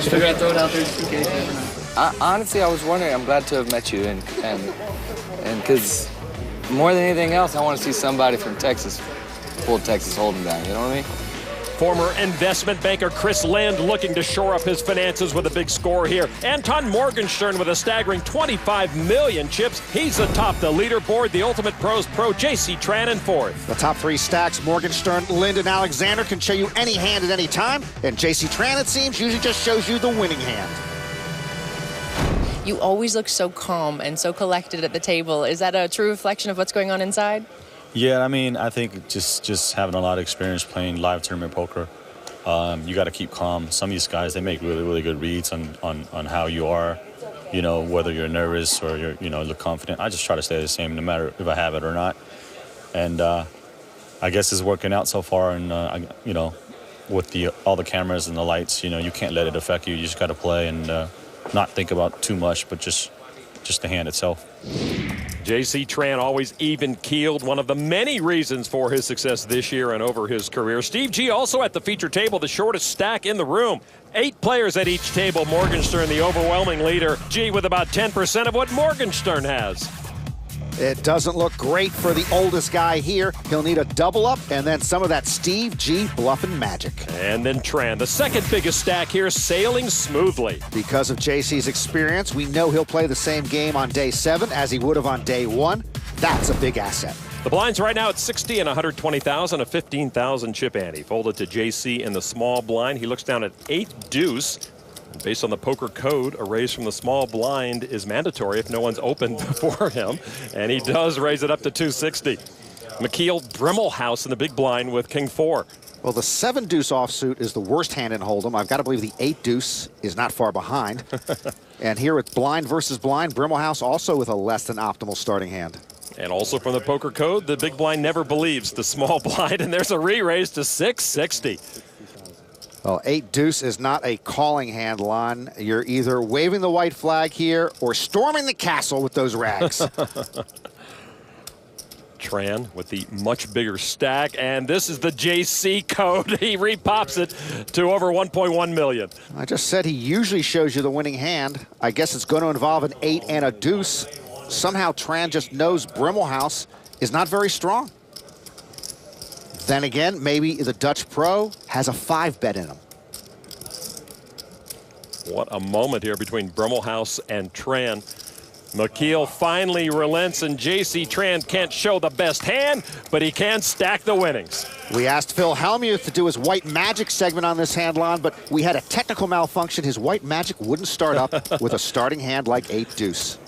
Still got to throw it out there just in case. Honestly, I was wondering. I'm glad to have met you, and because more than anything else, I want to see somebody from Texas pull Texas Hold'em down. You know what I mean? Former investment banker Chris Lind looking to shore up his finances with a big score here. Anton Morgenstern with a staggering 25 million chips. He's atop the leaderboard. The Ultimate Pros Pro J.C. Tran in 4th. The top 3 stacks, Morgenstern, Lind, and Alexander, can show you any hand at any time. And J.C. Tran, it seems, usually just shows you the winning hand. You always look so calm and so collected at the table. Is that a true reflection of what's going on inside? Yeah, I mean, I think just having a lot of experience playing live tournament poker, you got to keep calm. Some of these guys, they make really, really good reads on how you are, you know, whether you're nervous or you're, you know, look confident. I just try to stay the same no matter if I have it or not. And I guess it's working out so far. And, you know, with all the cameras and the lights, you know, you can't let it affect you. You just got to play and not think about too much, but just the hand itself. J.C. Tran always even-keeled, one of the many reasons for his success this year and over his career. Steve G also at the feature table, the shortest stack in the room. 8 players at each table. Morgenstern, the overwhelming leader. G with about 10% of what Morgenstern has. It doesn't look great for the oldest guy here. He'll need a double up and then some of that Steve G bluffing magic. And then Tran, the second biggest stack here, sailing smoothly. Because of JC's experience, we know he'll play the same game on day 7 as he would have on day 1. That's a big asset. The blinds right now at 60 and 120,000, a 15,000 chip ante. Folded to JC in the small blind. He looks down at 8 deuce. Based on the poker code, a raise from the small blind is mandatory if no one's opened before him. And he does raise it up to 260. McKeel Brimmelhouse in the big blind with king 4. Well, the 7 deuce offsuit is the worst hand in Hold'em. I've got to believe the 8 deuce is not far behind. And here with blind versus blind, Brimmelhouse also with a less than optimal starting hand. And also from the poker code, the big blind never believes the small blind, and there's a re-raise to 660. Well, 8 deuce is not a calling hand, Lon. You're either waving the white flag here or storming the castle with those rags. Tran with the much bigger stack, and this is the JC code. He repops it to over 1.1 million. I just said he usually shows you the winning hand. I guess it's going to involve an 8 and a deuce. Somehow Tran just knows Brimmelhouse is not very strong. Then again, maybe the Dutch pro has a 5 bet in him. What a moment here between Brimmelhouse and Tran. McKeel finally relents, and J.C. Tran can't show the best hand, but he can stack the winnings. We asked Phil Hellmuth to do his white magic segment on this hand, Lon, but we had a technical malfunction. His white magic wouldn't start up with a starting hand like 8 deuce.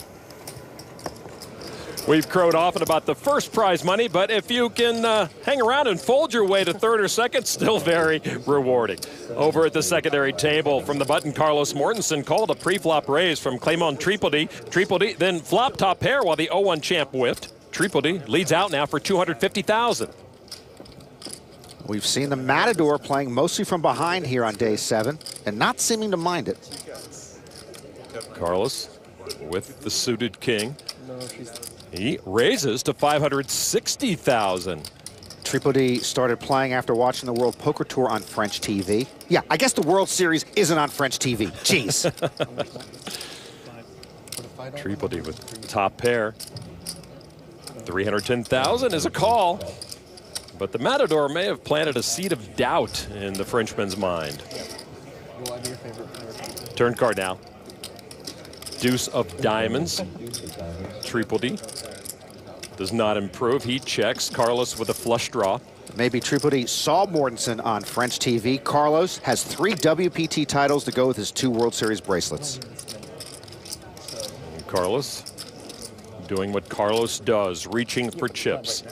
We've crowed often about the first prize money, but if you can hang around and fold your way to 3rd or 2nd, still very rewarding. Over at the secondary table from the button, Carlos Mortensen called a pre-flop raise from Clément Tripodi. Tripodi then flop top pair while the 0-1 champ whiffed. Tripodi leads out now for 250,000. We've seen the Matador playing mostly from behind here on day 7 and not seeming to mind it. Carlos with the suited king. He raises to 560,000. Tripodi started playing after watching the World Poker Tour on French TV. Yeah, I guess the World Series isn't on French TV. Jeez. Tripodi with top pair. 310,000 is a call. But the Matador may have planted a seed of doubt in the Frenchman's mind. Turn card now. Deuce of diamonds. Tripodi does not improve. He checks. Carlos with a flush draw. Maybe Tripodi saw Mortensen on French TV. Carlos has 3 WPT titles to go with his 2 World Series bracelets. Carlos doing what Carlos does, reaching for chips.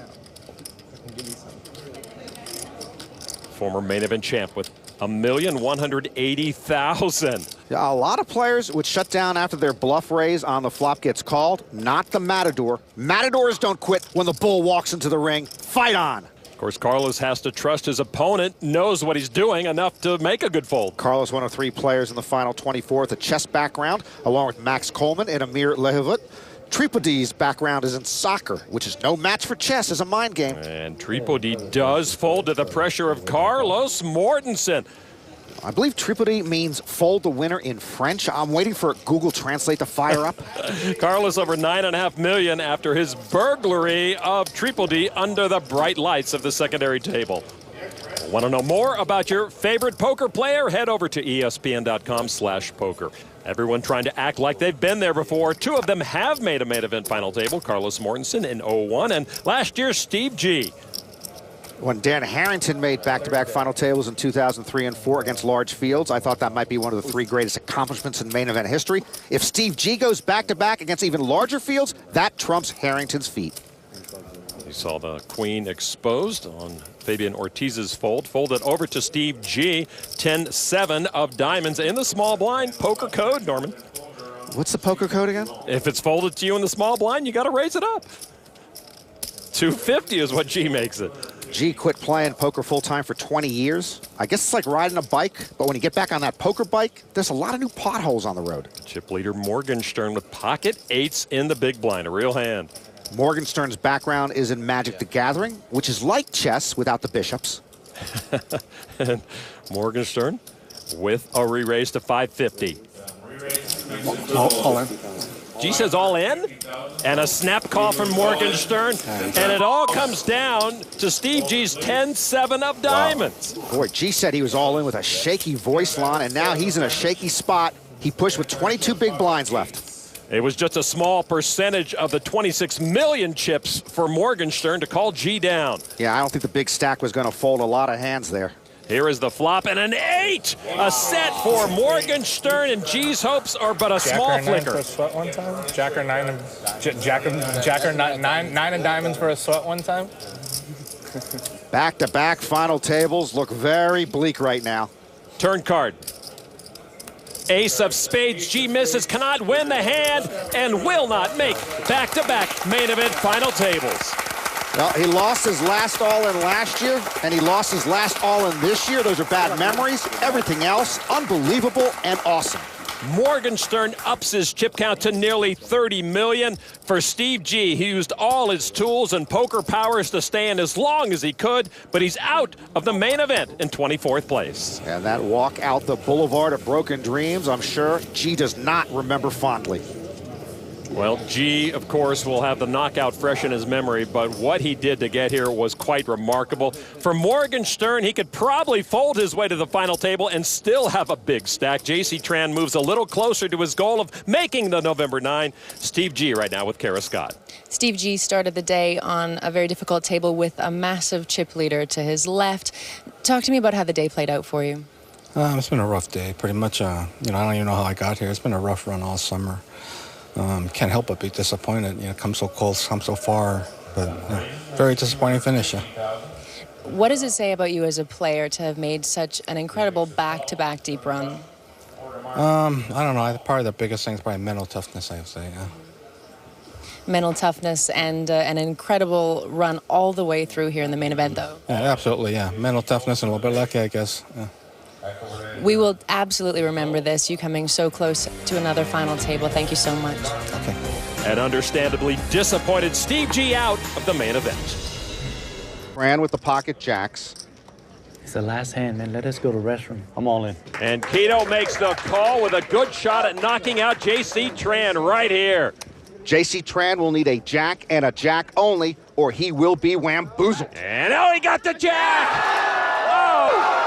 Former main event champ with $1,180,000. Yeah, a lot of players would shut down after their bluff raise on the flop gets called. Not the Matador. Matadors don't quit when the bull walks into the ring. Fight on. Of course, Carlos has to trust his opponent, knows what he's doing enough to make a good fold. Carlos, one of 3 players in the final 24 with a chess background, along with Max Coleman and Amir Lehevut. Tripodi's background is in soccer, which is no match for chess as a mind game. And Tripodi does fold to the pressure of Carlos Mortensen. I believe Tripodi means fold the winner in French. I'm waiting for Google Translate to fire up. Carlos over $9.5 million after his burglary of Tripodi under the bright lights of the secondary table. Want to know more about your favorite poker player? Head over to ESPN.com/poker. Everyone trying to act like they've been there before. 2 of them have made a main event final table. Carlos Mortensen in 01 and last year Steve G. When Dan Harrington made back-to-back final tables in 2003 and 4 against large fields, I thought that might be one of the 3 greatest accomplishments in main event history. If Steve G goes back-to-back against even larger fields, that trumps Harrington's feat. You saw the queen exposed on Fabian Ortiz's fold. Folded over to Steve G. 10-7 of diamonds in the small blind. Poker code, Norman. What's the poker code again? If it's folded to you in the small blind, you got to raise it up. 250 is what G makes it. G quit playing poker full-time for 20 years. I guess it's like riding a bike, but when you get back on that poker bike, there's a lot of new potholes on the road. Chip leader Morgenstern with pocket 8s in the big blind, a real hand. Morgenstern's background is in Magic the Gathering, which is like chess without the bishops. And Morgenstern with a re-raise to 550. All in. G says all in, and a snap call from Morgenstern, and it all comes down to Steve G's 10-7 of diamonds. Boy, G said he was all in with a shaky voice line, and now he's in a shaky spot. He pushed with 22 big blinds left. It was just a small percentage of the 26 million chips for Morgenstern to call G down. Yeah, I don't think the big stack was going to fold a lot of hands there. Here is the flop and an 8! A set for Morgenstern, and G's hopes are but a small flicker. For a sweat one time? Jack or 9 and nine and diamonds for a sweat one time? Back-to-back final tables look very bleak right now. Turn card. Ace of spades, G misses, cannot win the hand, and will not make back-to-back main event final tables. Well, he lost his last all-in last year, and he lost his last all-in this year. Those are bad memories. Everything else, unbelievable and awesome. Morgenstern ups his chip count to nearly 30 million. For Steve G, he used all his tools and poker powers to stay in as long as he could, but he's out of the main event in 24th place. And that walk out the boulevard of broken dreams, I'm sure G does not remember fondly. Well, G, of course, will have the knockout fresh in his memory, but what he did to get here was quite remarkable. For Morgenstern, he could probably fold his way to the final table and still have a big stack. J.C. Tran moves a little closer to his goal of making the November 9. Steve G right now with Kara Scott. Steve G started the day on a very difficult table with a massive chip leader to his left. Talk to me about how the day played out for you. It's been a rough day, pretty much. I don't even know how I got here. It's been a rough run all summer. Can't help but be disappointed. Come so close, come so far, but very disappointing finish. What does it say about you as a player to have made such an incredible back-to-back deep run? I don't know. Probably the biggest thing is probably mental toughness, I would say. Yeah. Mental toughness and an incredible run all the way through here in the main event, though. Yeah, absolutely. Yeah, mental toughness and a little bit of luck, I guess. Yeah. We will absolutely remember this, you coming so close to another final table. Thank you so much. Okay. And understandably disappointed, Steve G out of the main event. Ran with the pocket jacks. It's the last hand, man. Let us go to the restroom. I'm all in. And Keto makes the call with a good shot at knocking out J.C. Tran right here. J.C. Tran will need a jack and a jack only, or he will be wamboozled. And oh, he got the jack! Oh!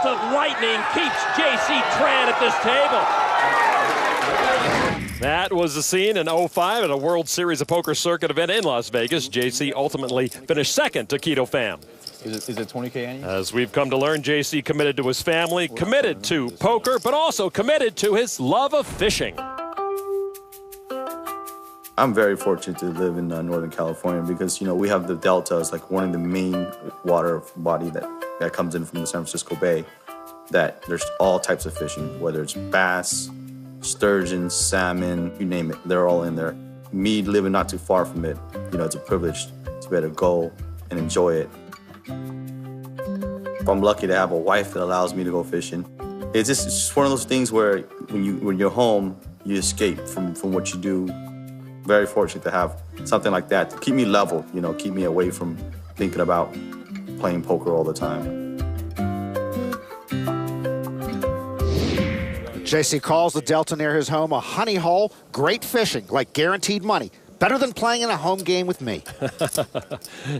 Of lightning keeps J.C. Tran at this table. That was the scene in 05 at a World Series of Poker circuit event in Las Vegas. J.C. ultimately finished second to Keto Fam. Is it 20K annual? As we've come to learn, J.C. committed to his family, committed to poker, but also committed to his love of fishing. I'm very fortunate to live in Northern California because, you know, we have the Delta as like one of the main water body that comes in from the San Francisco Bay, that there's all types of fishing, whether it's bass, sturgeon, salmon, you name it, they're all in there. Me living not too far from it, you know, it's a privilege to be able to go and enjoy it. I'm lucky to have a wife that allows me to go fishing. It's just one of those things where when you're home, you escape from what you do. Very fortunate to have something like that to keep me level, you know, keep me away from thinking about playing poker all the time. JC calls the Delta near his home a honey hole. Great fishing, like guaranteed money. Better than playing in a home game with me.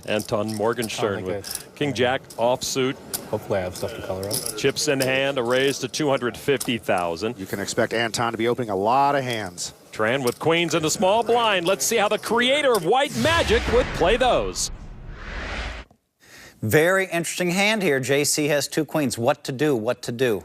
Anton Morgenstern with King Jack offsuit. Hopefully I have stuff to color up. Chips in hand, a raise to 250,000. You can expect Anton to be opening a lot of hands. Tran with queens in the small blind. Let's see how the creator of White Magic would play those. Very interesting hand here. JC has 2 queens. What to do? What to do?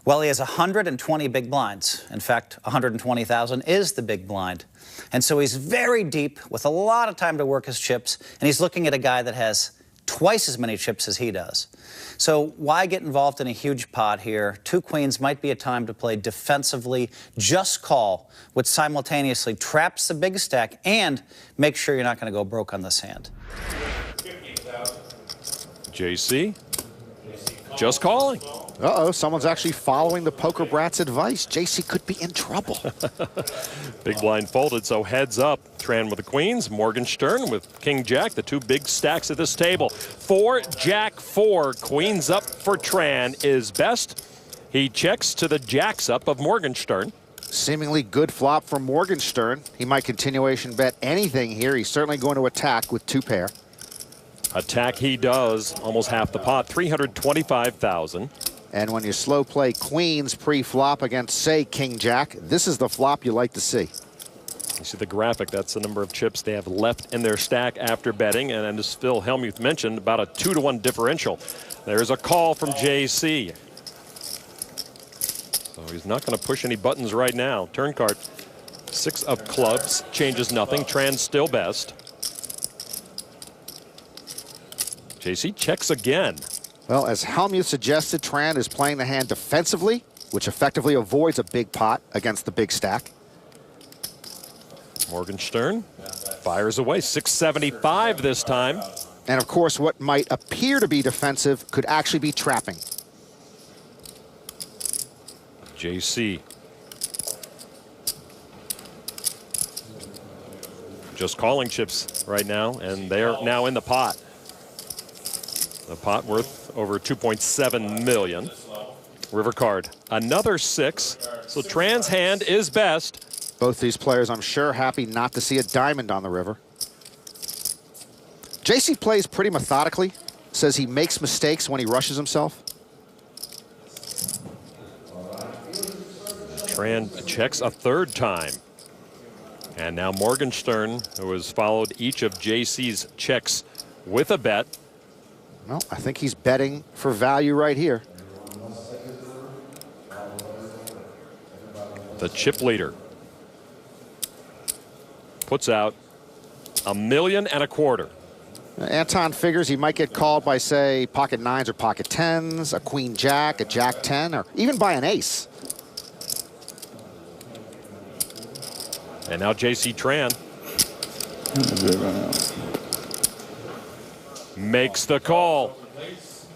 Well, he has 120 big blinds. In fact, 120,000 is the big blind. And so he's very deep with a lot of time to work his chips, and he's looking at a guy that has twice as many chips as he does. So why get involved in a huge pot here? 2 queens might be a time to play defensively, just call, which simultaneously traps the big stack and make sure you're not going to go broke on this hand. JC, just calling. Uh-oh, someone's actually following the Poker Brat's advice. JC could be in trouble. Big blind folded, so heads up. Tran with the queens, Morgenstern with King Jack, the 2 big stacks at this table. 4, Jack 4, queens up for Tran is best. He checks to the jacks up of Morgenstern. Seemingly good flop from Morgenstern. He might continuation bet anything here. He's certainly going to attack with 2 pair. Attack he does, almost half the pot, 325,000. And when you slow play queens pre-flop against, say, King Jack, this is the flop you like to see. You see the graphic, that's the number of chips they have left in their stack after betting. And as Phil Hellmuth mentioned, about a 2-to-1 differential. There's a call from JC. So he's not going to push any buttons right now. Turn card, 6 of clubs, changes nothing. Tran still best. JC checks again. Well, as Hellmuth suggested, Tran is playing the hand defensively, which effectively avoids a big pot against the big stack. Morgenstern fires away, 675 this time. And of course, what might appear to be defensive could actually be trapping. JC. Just calling chips right now, and they're now in the pot. The pot worth over 2.7 million. River card, another 6. So Tran's hand is best. Both these players, I'm sure, happy not to see a diamond on the river. JC plays pretty methodically. Says he makes mistakes when he rushes himself. Tran checks a 3rd time. And now Morgenstern, who has followed each of JC's checks with a bet. Well, I think he's betting for value right here. The chip leader puts out $1.25 million. Anton figures he might get called by, say, pocket 9s or pocket 10s, a queen jack, a jack 10, or even by an ace. And now JC Tran makes the call.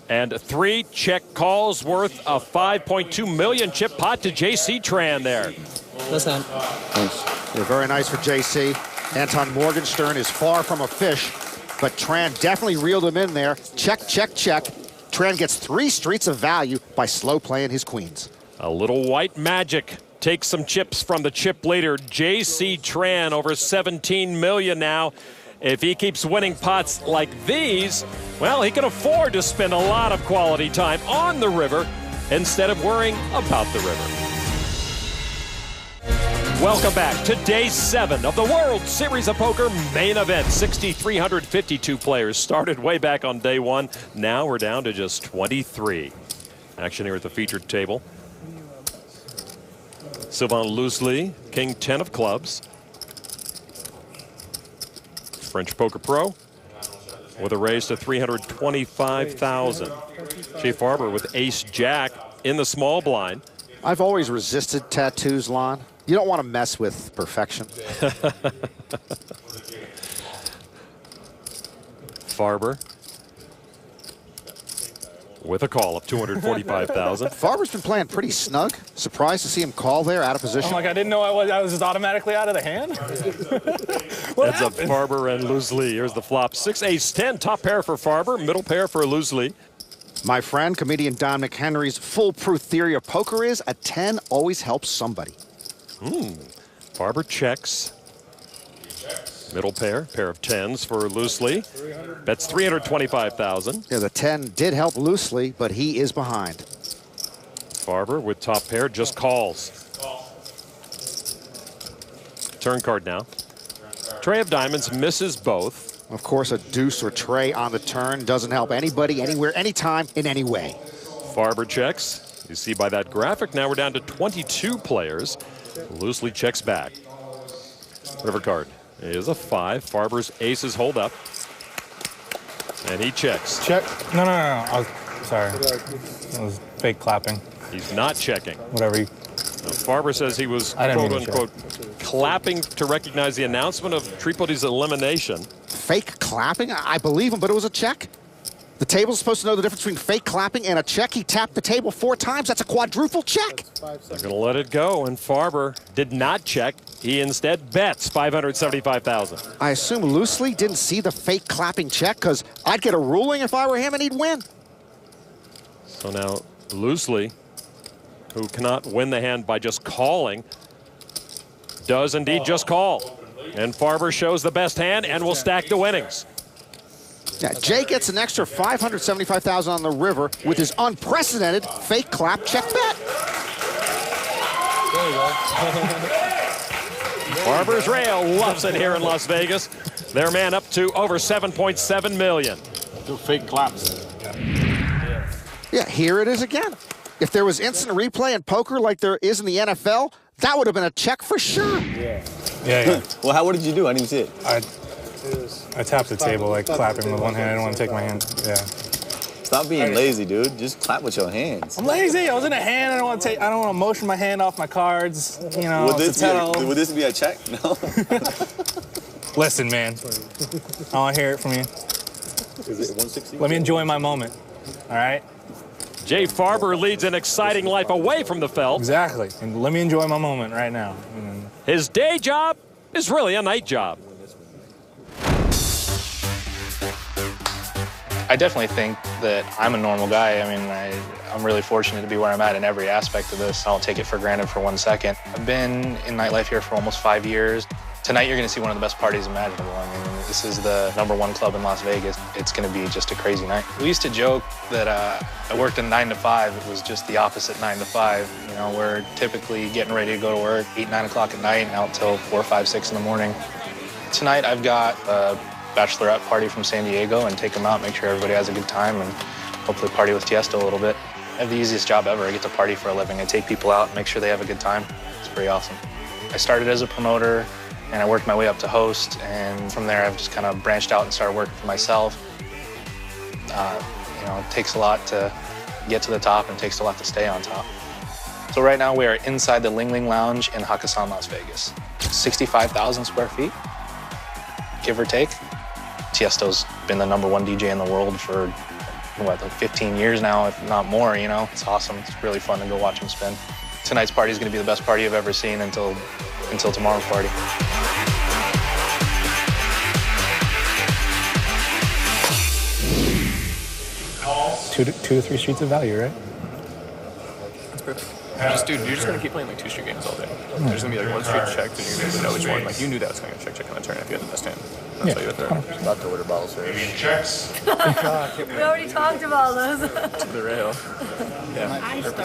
And 3 check calls worth a 5.2 million chip pot to JC Tran there. Listen. They're very nice for JC. Anton Morgenstern is far from a fish, but Tran definitely reeled him in there. Check, check, check. Tran gets 3 streets of value by slow playing his queens. A little white magic takes some chips from the chip leader, JC Tran, over 17 million now. If he keeps winning pots like these, well, he can afford to spend a lot of quality time on the river instead of worrying about the river. Welcome back to day 7 of the World Series of Poker main event. 6,352 players started way back on day 1. Now we're down to just 23. Action here at the featured table. Sylvain Loosely, King 10 of clubs. French Poker Pro with a raise to $325,000. Jay Farber with ace-jack in the small blind. I've always resisted tattoos, Lon. You don't want to mess with perfection. Farber with a call of $245,000. Farber's been playing pretty snug. Surprised to see him call there, out of position. I'm like, I didn't know I was just automatically out of the hand. Heads up Farber and Loosely. Here's the flop. 6 ace 10, top pair for Farber, middle pair for Loosely. My friend, comedian Don McHenry's foolproof theory of poker is a 10 always helps somebody. Farber checks. Middle pair of 10s for Loosely. Bets $325,000. Yeah, the 10 did help Loosely, but he is behind. Farber with top pair just calls. Turn card now. Tray of diamonds misses both. Of course, a deuce or tray on the turn doesn't help anybody, anywhere, anytime, in any way. Farber checks. You see by that graphic, now we're down to 22 players. Loosely checks back. River card is a 5. Farber's aces hold up. And he checks. Check. No. I was sorry. It was fake clapping. He's not checking. Whatever. Farber says he was, quote-unquote, clapping to recognize the announcement of Tripoli's elimination. Fake clapping? I believe him, but it was a check. The table's supposed to know the difference between fake clapping and a check. He tapped the table 4 times. That's a quadruple check. They're going to let it go, and Farber did not check. He instead bets $575,000. I assume Loosely didn't see the fake clapping check, because I'd get a ruling if I were him and he'd win. So now Loosely, who cannot win the hand by just calling, does indeed just call. And Farber shows the best hand and will stack the winnings. Yeah, Jay gets an extra $575,000 on the river with his unprecedented fake clap check bet. There you go. Farber's rail loves it here in Las Vegas. Their man up to over $7.7 million. Do fake claps. Yeah, here it is again. If there was instant replay in poker like there is in the NFL, that would have been a check for sure. Yeah. Well, what did you do? I didn't see it. I tapped the table, like clapping with one hand. I didn't want to take my hand. Yeah. Stop being lazy, dude. Just clap with your hands. I'm lazy. I was in a hand. I don't want to motion my hand off my cards. You know. Would this be a check? No. Listen, man. I want to hear it from you. Is it 160? Let me enjoy my moment. All right. Jay Farber leads an exciting life away from the felt. Exactly. And let me enjoy my moment right now. His day job is really a night job. I definitely think that I'm a normal guy. I mean, I'm really fortunate to be where I'm at in every aspect of this. I don't take it for granted for 1 second. I've been in nightlife here for almost 5 years. Tonight, you're going to see one of the best parties imaginable. I mean, this is the #1 club in Las Vegas. It's going to be just a crazy night. We used to joke that I worked a 9 to 5. It was just the opposite 9 to 5. You know, we're typically getting ready to go to work 8, 9 o'clock at night and out till 4, 5, 6 in the morning. Tonight, I've got a bachelorette party from San Diego and take them out, make sure everybody has a good time, and hopefully party with Tiesto a little bit. I have the easiest job ever. I get to party for a living. I take people out, make sure they have a good time. It's pretty awesome. I started as a promoter, and I worked my way up to host, and from there I've just kind of branched out and started working for myself. You know, it takes a lot to get to the top and it takes a lot to stay on top. So right now we are inside the Ling Ling Lounge in Hakkasan, Las Vegas. 65,000 square feet, give or take. Tiesto's been the #1 DJ in the world for, what, like 15 years now, if not more, you know? It's awesome. It's really fun to go watch him spin. Tonight's party is going to be the best party I've ever seen until tomorrow's party. Two to three streets of value, right? That's perfect. Dude, you're just gonna keep playing like 2 street games all day. There's gonna be like 1 street checked, and you're gonna know which one. Like you knew that was gonna go check on the turn if you had the best hand. That's why you were there. About to order bottle service. Checks. We already talked about those. To the rail. Yeah.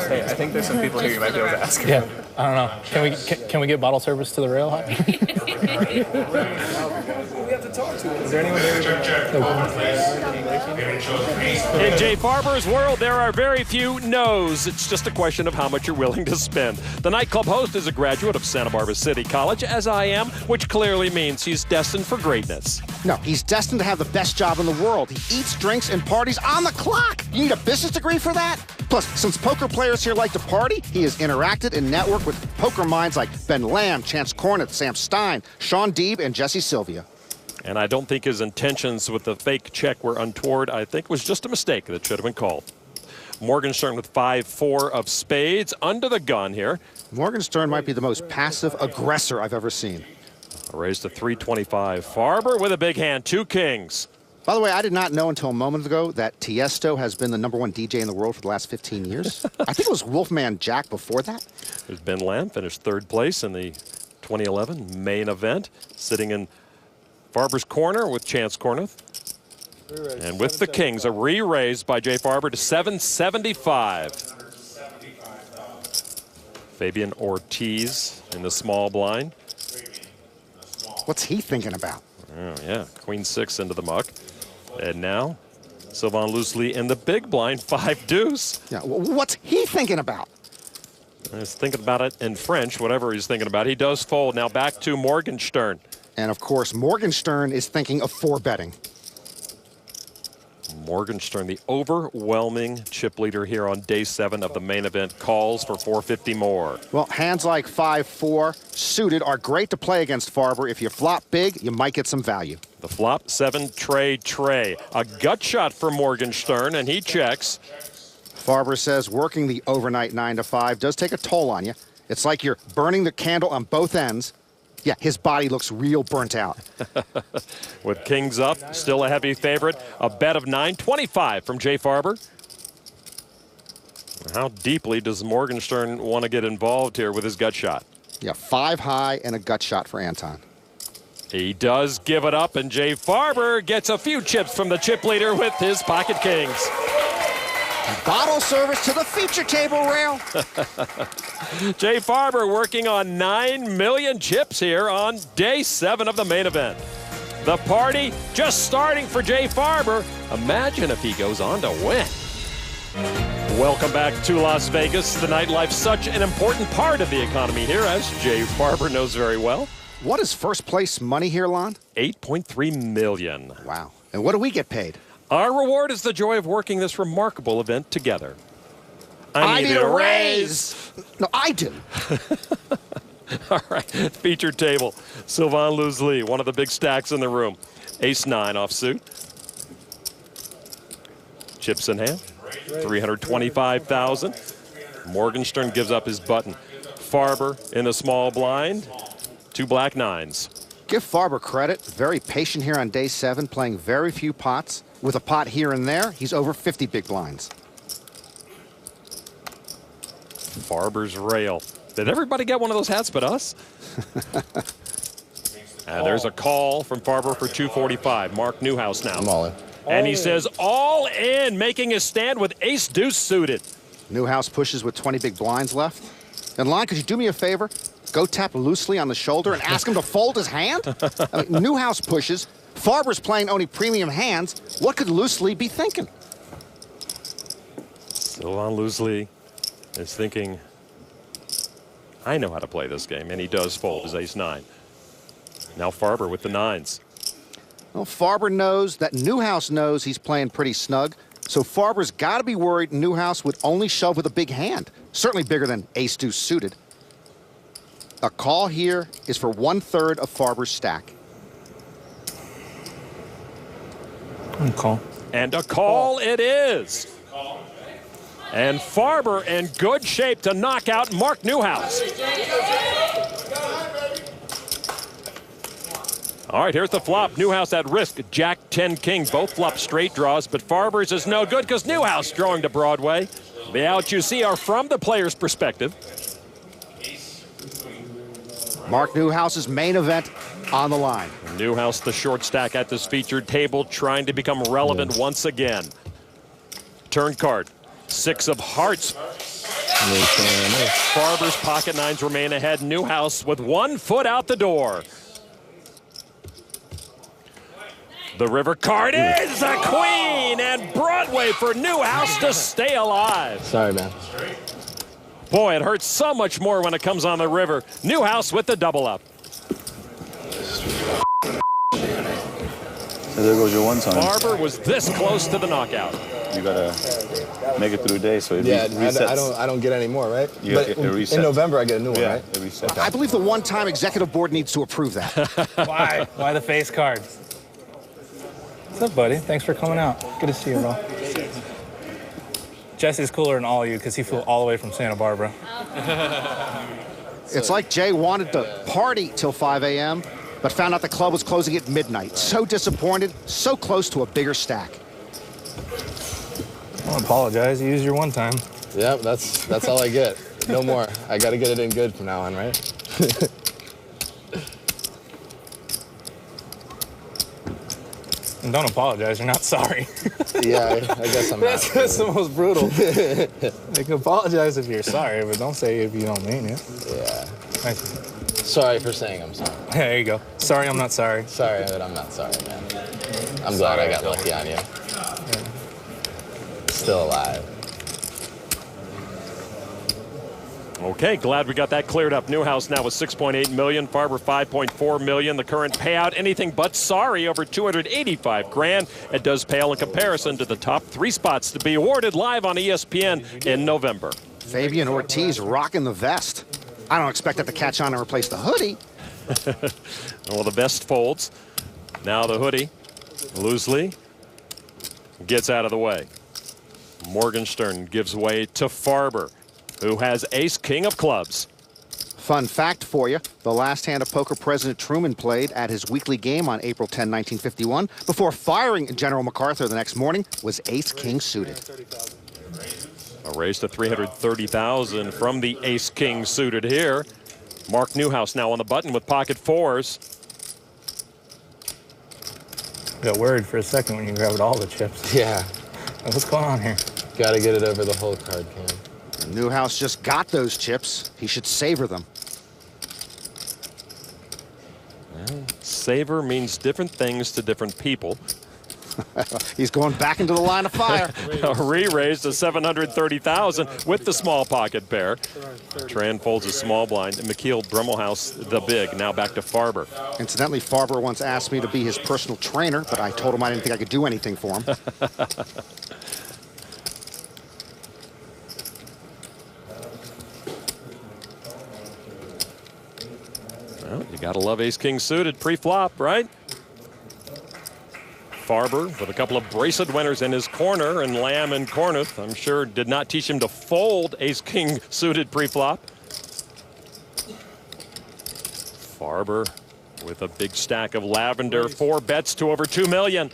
Hey, I think there's some people here you might be able to ask. Yeah. I don't know. Can we get bottle service to the rail? We have to to talk to. Is there anyone there? In Jay Farber's world, there are very few no's. It's just a question of how much you're willing to spend. The nightclub host is a graduate of Santa Barbara City College, as I am, which clearly means he's destined for greatness. No, he's destined to have the best job in the world. He eats, drinks, and parties on the clock. You need a business degree for that? Plus, since poker players here like to party, he has interacted and networked with poker minds like Ben Lamb, Chance Cornett, Sam Stein, Sean Deeb, and Jesse Sylvia. And I don't think his intentions with the fake check were untoward. I think it was just a mistake that should have been called. Morgenstern with 5-4 of spades under the gun here. Morgenstern might be the most passive aggressor I've ever seen. Raised to 325. Farber with a big hand, 2 kings. By the way, I did not know until a moment ago that Tiesto has been the #1 DJ in the world for the last 15 years. I think it was Wolfman Jack before that. There's Ben Lamb, finished 3rd place in the 2011 main event, sitting in Farber's corner with Chance Cornett. And with the kings, a re-raise by Jay Farber to 775. Fabian Ortiz in the small blind. What's he thinking about? Oh, yeah, Queen 6 into the muck. And now, Sylvain Loosely in the big blind, 5 deuce. Yeah, what's he thinking about? He's thinking about it in French, whatever he's thinking about. He does fold. Now back to Morgenstern. And of course, Morgenstern is thinking of 4-betting. Morgenstern, the overwhelming chip leader here on day 7 of the main event, calls for 450 more. Well, hands like 5-4 suited are great to play against Farber. If you flop big, you might get some value. The flop, 7 tray. A gut shot for Morgenstern, and he checks. Farber says working the overnight 9 to 5 does take a toll on you. It's like you're burning the candle on both ends. Yeah, his body looks real burnt out. With kings up, still a heavy favorite. A bet of 925 from Jay Farber. How deeply does Morgenstern want to get involved here with his gut shot? Yeah, 5 high and a gut shot for Anton. He does give it up, and Jay Farber gets a few chips from the chip leader with his pocket kings. Bottle service to the feature table rail. Jay Farber working on 9 million chips here on day 7 of the main event. The party just starting for Jay Farber. Imagine if he goes on to win. Welcome back to Las Vegas. The nightlife, such an important part of the economy here, as Jay Farber knows very well. What is first place money here, Lon? $8.3 million. Wow. And what do we get paid? Our reward is the joy of working this remarkable event together. I need a raise. No, I do. All right, feature table. Sylvain Loosely, one of the big stacks in the room. Ace-9 offsuit. Chips in hand, 325,000. Morgenstern gives up his button. Farber in the small blind, 2 black 9s. Give Farber credit. Very patient here on day 7, playing very few pots. With a pot here and there, he's over 50 big blinds. Farber's rail. Did everybody get one of those hats but us? And there's a call from Farber for 245. Mark Newhouse now. I'm all in. And he says all in, making his stand with ace-deuce suited. Newhouse pushes with 20 big blinds left. And Lon, could you do me a favor? Go tap Loosely on the shoulder and ask him to fold his hand? I mean, Newhouse pushes. Farber's playing only premium hands. What could Loosely be thinking? Sylvain Loosely is thinking, I know how to play this game, and he does fold his ace-9. Now Farber with the 9s. Well, Farber knows that Newhouse knows he's playing pretty snug, so Farber's got to be worried Newhouse would only shove with a big hand, certainly bigger than ace-deuce suited. A call here is for 1/3 of Farber's stack. Call. And a call it is. And Farber in good shape to knock out Mark Newhouse. All right, here's the flop. Newhouse at risk. Jack, 10, king. Both flop straight draws, but Farber's is no good because Newhouse drawing to Broadway. The outs you see are from the player's perspective. Mark Newhouse's main event on the line. Newhouse, the short stack at this featured table, trying to become relevant once again. Turn card, 6 of hearts. Farber's pocket 9s remain ahead. Newhouse with 1 foot out the door. The river card is a queen, and Broadway for Newhouse to stay alive. Sorry, man. Boy, it hurts so much more when it comes on the river. Newhouse with the double up. There goes your one time. Farber was this close to the knockout. You gotta make it through the day, so it resets. I don't get any more, right? But it in November, I get a new one, right? It resets. I believe the one-time executive board needs to approve that. Why? Why the face cards? What's up, buddy? Thanks for coming out. Good to see you, bro. Jesse's cooler than all of you because he flew all the way from Santa Barbara. It's like Jay wanted to party till 5 a.m., but found out the club was closing at midnight. So disappointed, so close to a bigger stack. Don't apologize. You used your one time. Yep, that's all I get. No more. I got to get it in good from now on, right? And don't apologize. You're not sorry. Yeah, I guess I'm not. That's the most brutal. You can apologize if you're sorry, but don't say if you don't mean it. Yeah. Thanks. Sorry for saying I'm sorry. Yeah, there you go. Sorry, I'm not sorry. Sorry that I'm not sorry, man. I'm glad I got lucky on you. Yeah. Still alive. Okay, glad we got that cleared up. Newhouse now with $6.8 million, Farber $5.4 million. The current payout, anything but sorry, over $285 grand. It does pale in comparison to the top 3 spots to be awarded live on ESPN in November. Fabian Ortiz rocking the vest. I don't expect that to catch on and replace the hoodie. Well, the vest folds. Now the hoodie loosely gets out of the way. Morgenstern gives way to Farber, who has ace-king of clubs. Fun fact for you, the last hand of poker President Truman played at his weekly game on April 10, 1951, before firing General MacArthur the next morning, was ace-king suited. A raise to $330,000 from the ace-king suited here. Mark Newhouse now on the button with pocket 4s. Got worried for a second when you grabbed all the chips. Yeah. What's going on here? Got to get it over the whole card can. Newhouse just got those chips. He should savor them. Well, savor means different things to different people. He's going back into the line of fire. A re-raise to $730,000 with the small pocket pair. Tran folds a small blind. And McKeel Brummelhouse the big. Now back to Farber. Incidentally, Farber once asked me to be his personal trainer, but I told him I didn't think I could do anything for him. Well, you gotta love ace-king suited pre-flop, right? Farber with a couple of bracelet winners in his corner, and Lamb and Cornuth, I'm sure, did not teach him to fold ace-king suited pre-flop. Farber with a big stack of lavender, 4 bets to over $2 million.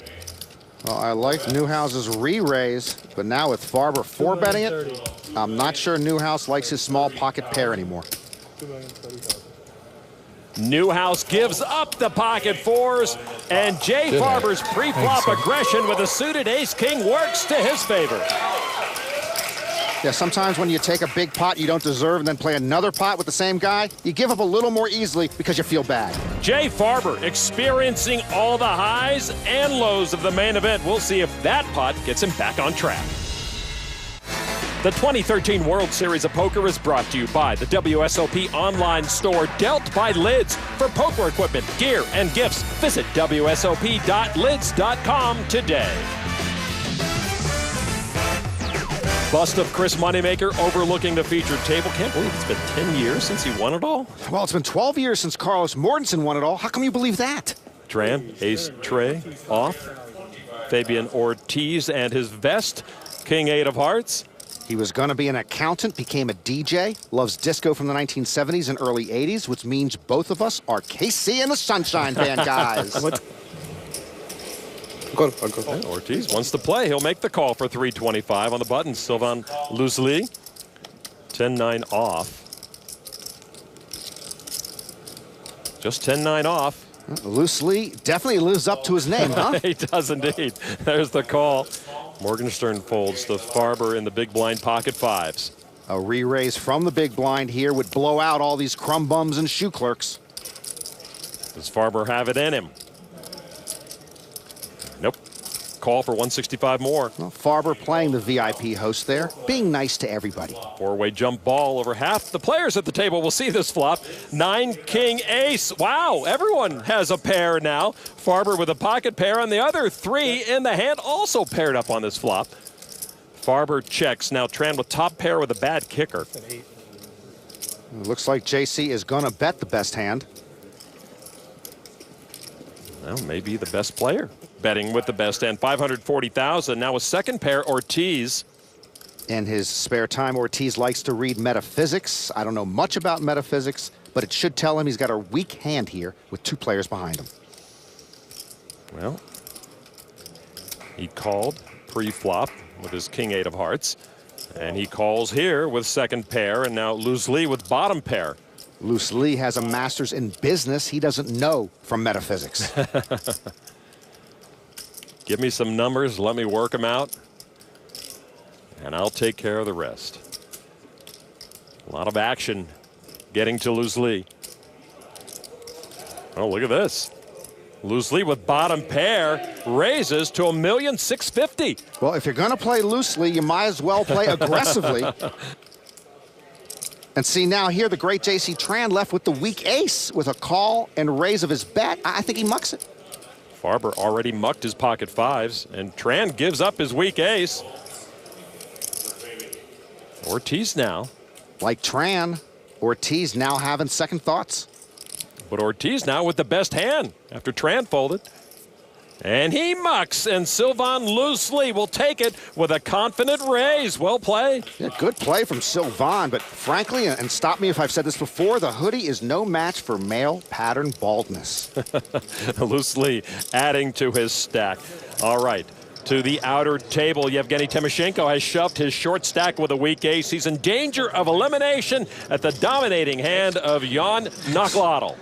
Well, I like Newhouse's re-raise, but now with Farber 4-betting it, I'm not sure Newhouse likes his small pocket pair anymore. Newhouse gives up the pocket 4s, and Jay Farber's pre-flop aggression with a suited ace-king works to his favor. Yeah, sometimes when you take a big pot you don't deserve and then play another pot with the same guy, you give up a little more easily because you feel bad. Jay Farber experiencing all the highs and lows of the main event. We'll see if that pot gets him back on track. The 2013 World Series of Poker is brought to you by the WSOP online store Dealt by Lids. For poker equipment, gear, and gifts, visit WSOP.lids.com today. Bust of Chris Moneymaker overlooking the featured table. Can't believe it's been 10 years since he won it all. Well, it's been 12 years since Carlos Mortensen won it all. How come you believe that? Tran, ace tray, off. Fabian Ortiz and his vest, king 8 of hearts. He was going to be an accountant, became a DJ, loves disco from the 1970s and early 80s, which means both of us are KC and the Sunshine Band guys. Ortiz wants to play. He'll make the call for 325 on the button. Sylvain Loosely, 10-9 off. Just 10-9 off. Loosely definitely lives up to his name, huh? He does indeed. There's the call. Morgenstern folds to Farber in the big blind pocket 5s. A re-raise from the big blind here would blow out all these crumb bums and shoe clerks. Does Farber have it in him? Nope. Call for 165 more. Well, Farber playing the VIP host there, being nice to everybody. Four-way jump ball over half. The players at the table will see this flop. 9 king ace. Wow, everyone has a pair now. Farber with a pocket pair, and the other 3 in the hand also paired up on this flop. Farber checks. Now Tran with top pair with a bad kicker. It looks like JC is going to bet the best hand. Well, maybe the best player betting with the best hand. 540,000. Now a second pair, Ortiz. In his spare time, Ortiz likes to read metaphysics. I don't know much about metaphysics, but it should tell him he's got a weak hand here with 2 players behind him. Well, he called pre-flop with his king-8 of hearts. And he calls here with second pair, and now Luz Lee with bottom pair. Luz Lee has a master's in business he doesn't know from metaphysics. Give me some numbers, let me work them out, and I'll take care of the rest. A lot of action getting to Luz Lee. Oh, look at this. Luz Lee with bottom pair raises to $1,650,000. Well, if you're going to play loosely, you might as well play aggressively. And see, now here the great J.C. Tran left with the weak ace with a call and raise of his bet. I think he mucks it. Farber already mucked his pocket 5s, and Tran gives up his weak ace. Ortiz now. Like Tran, Ortiz now having second thoughts. But Ortiz now with the best hand after Tran folded. And he mucks, and Sylvain Luz Lee will take it with a confident raise. Well played. Yeah, good play from Sylvain, but frankly, and stop me if I've said this before, the hoodie is no match for male pattern baldness. Luz Lee adding to his stack. All right. To the outer table, Yevgeny Timoshenko has shoved his short stack with a weak ace. He's in danger of elimination at the dominating hand of Jan Nakladel.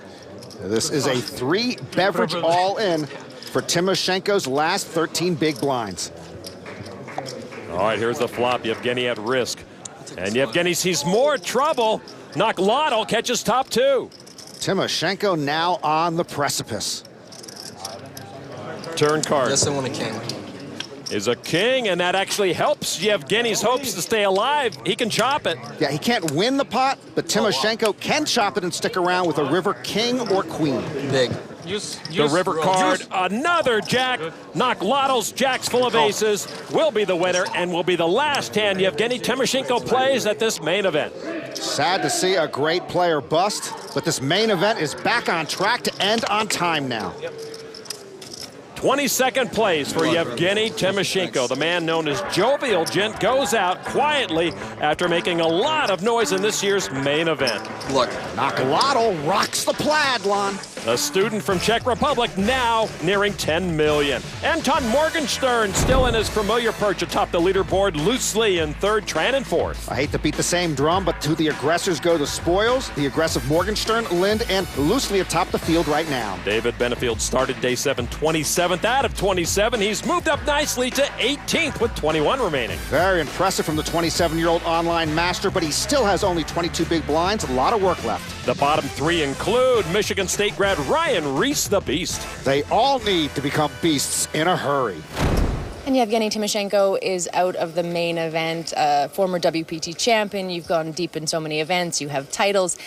This is a 3-beverage all-in for Timoshenko's last 13 big blinds. All right, here's the flop. Yevgeny at risk. And Yevgeny sees more trouble. Nakladel catches top 2. Timoshenko now on the precipice. Turn card. Yes, I want a king. Is a king, and that actually helps Yevgeny's hopes to stay alive. He can chop it. Yeah, he can't win the pot, but Timoshenko can chop it and stick around with a river king or queen. Big. The river card, another jack. Nakladel's jacks full of aces will be the winner and will be the last hand Yevgeny Timoshenko plays at this main event. Sad to see a great player bust, but this main event is back on track to end on time now. 22nd place for Yevgeny Timoshenko. The man known as Jovial Gent goes out quietly after making a lot of noise in this year's main event. Look, Nakladel rocks the plaid, Lon. A student from Czech Republic now nearing 10 million. Anton Morgenstern still in his familiar perch atop the leaderboard. Luz Lee in 3rd, Tran in 4th. I hate to beat the same drum, but to the aggressors go the spoils. The aggressive Morgenstern, Lind, and Luz Lee atop the field right now. David Benefield started day 7 27th out of 27. He's moved up nicely to 18th with 21 remaining. Very impressive from the 27-year-old online master, but he still has only 22 big blinds. A lot of work left. The bottom 3 include Michigan State grad Ryan Reese, the Beast. They all need to become beasts in a hurry. And Yevgeny Timoshenko is out of the main event, former WPT champion. You've gone deep in so many events. You have titles.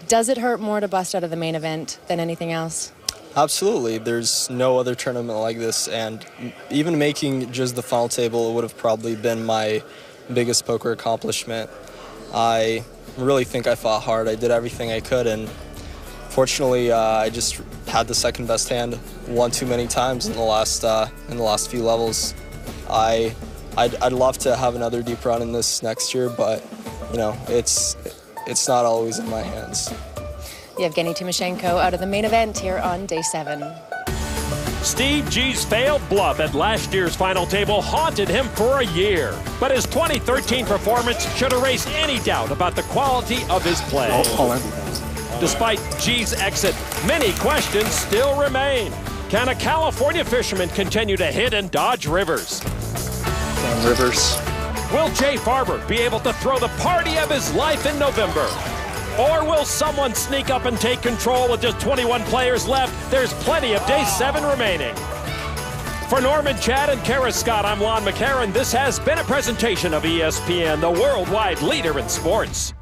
Does it hurt more to bust out of the main event than anything else? Absolutely. There's no other tournament like this, and even making just the final table would have probably been my biggest poker accomplishment. I really think I fought hard. I did everything I could, and fortunately, I just had the second best hand one too many times in the last few levels. I'd love to have another deep run in this next year, but you know, it's not always in my hands. Yevgeny Timoshenko out of the main event here on day 7. Steve G's failed bluff at last year's final table haunted him for a year. But his 2013 performance should erase any doubt about the quality of his play. Despite G's exit, many questions still remain. Can a California fisherman continue to hit and dodge rivers? Rivers. Will Jay Farber be able to throw the party of his life in November? Or will someone sneak up and take control with just 21 players left? There's plenty of day 7 remaining. For Norman, Chad, and Kara Scott, I'm Lon McCarran. This has been a presentation of ESPN, the worldwide leader in sports.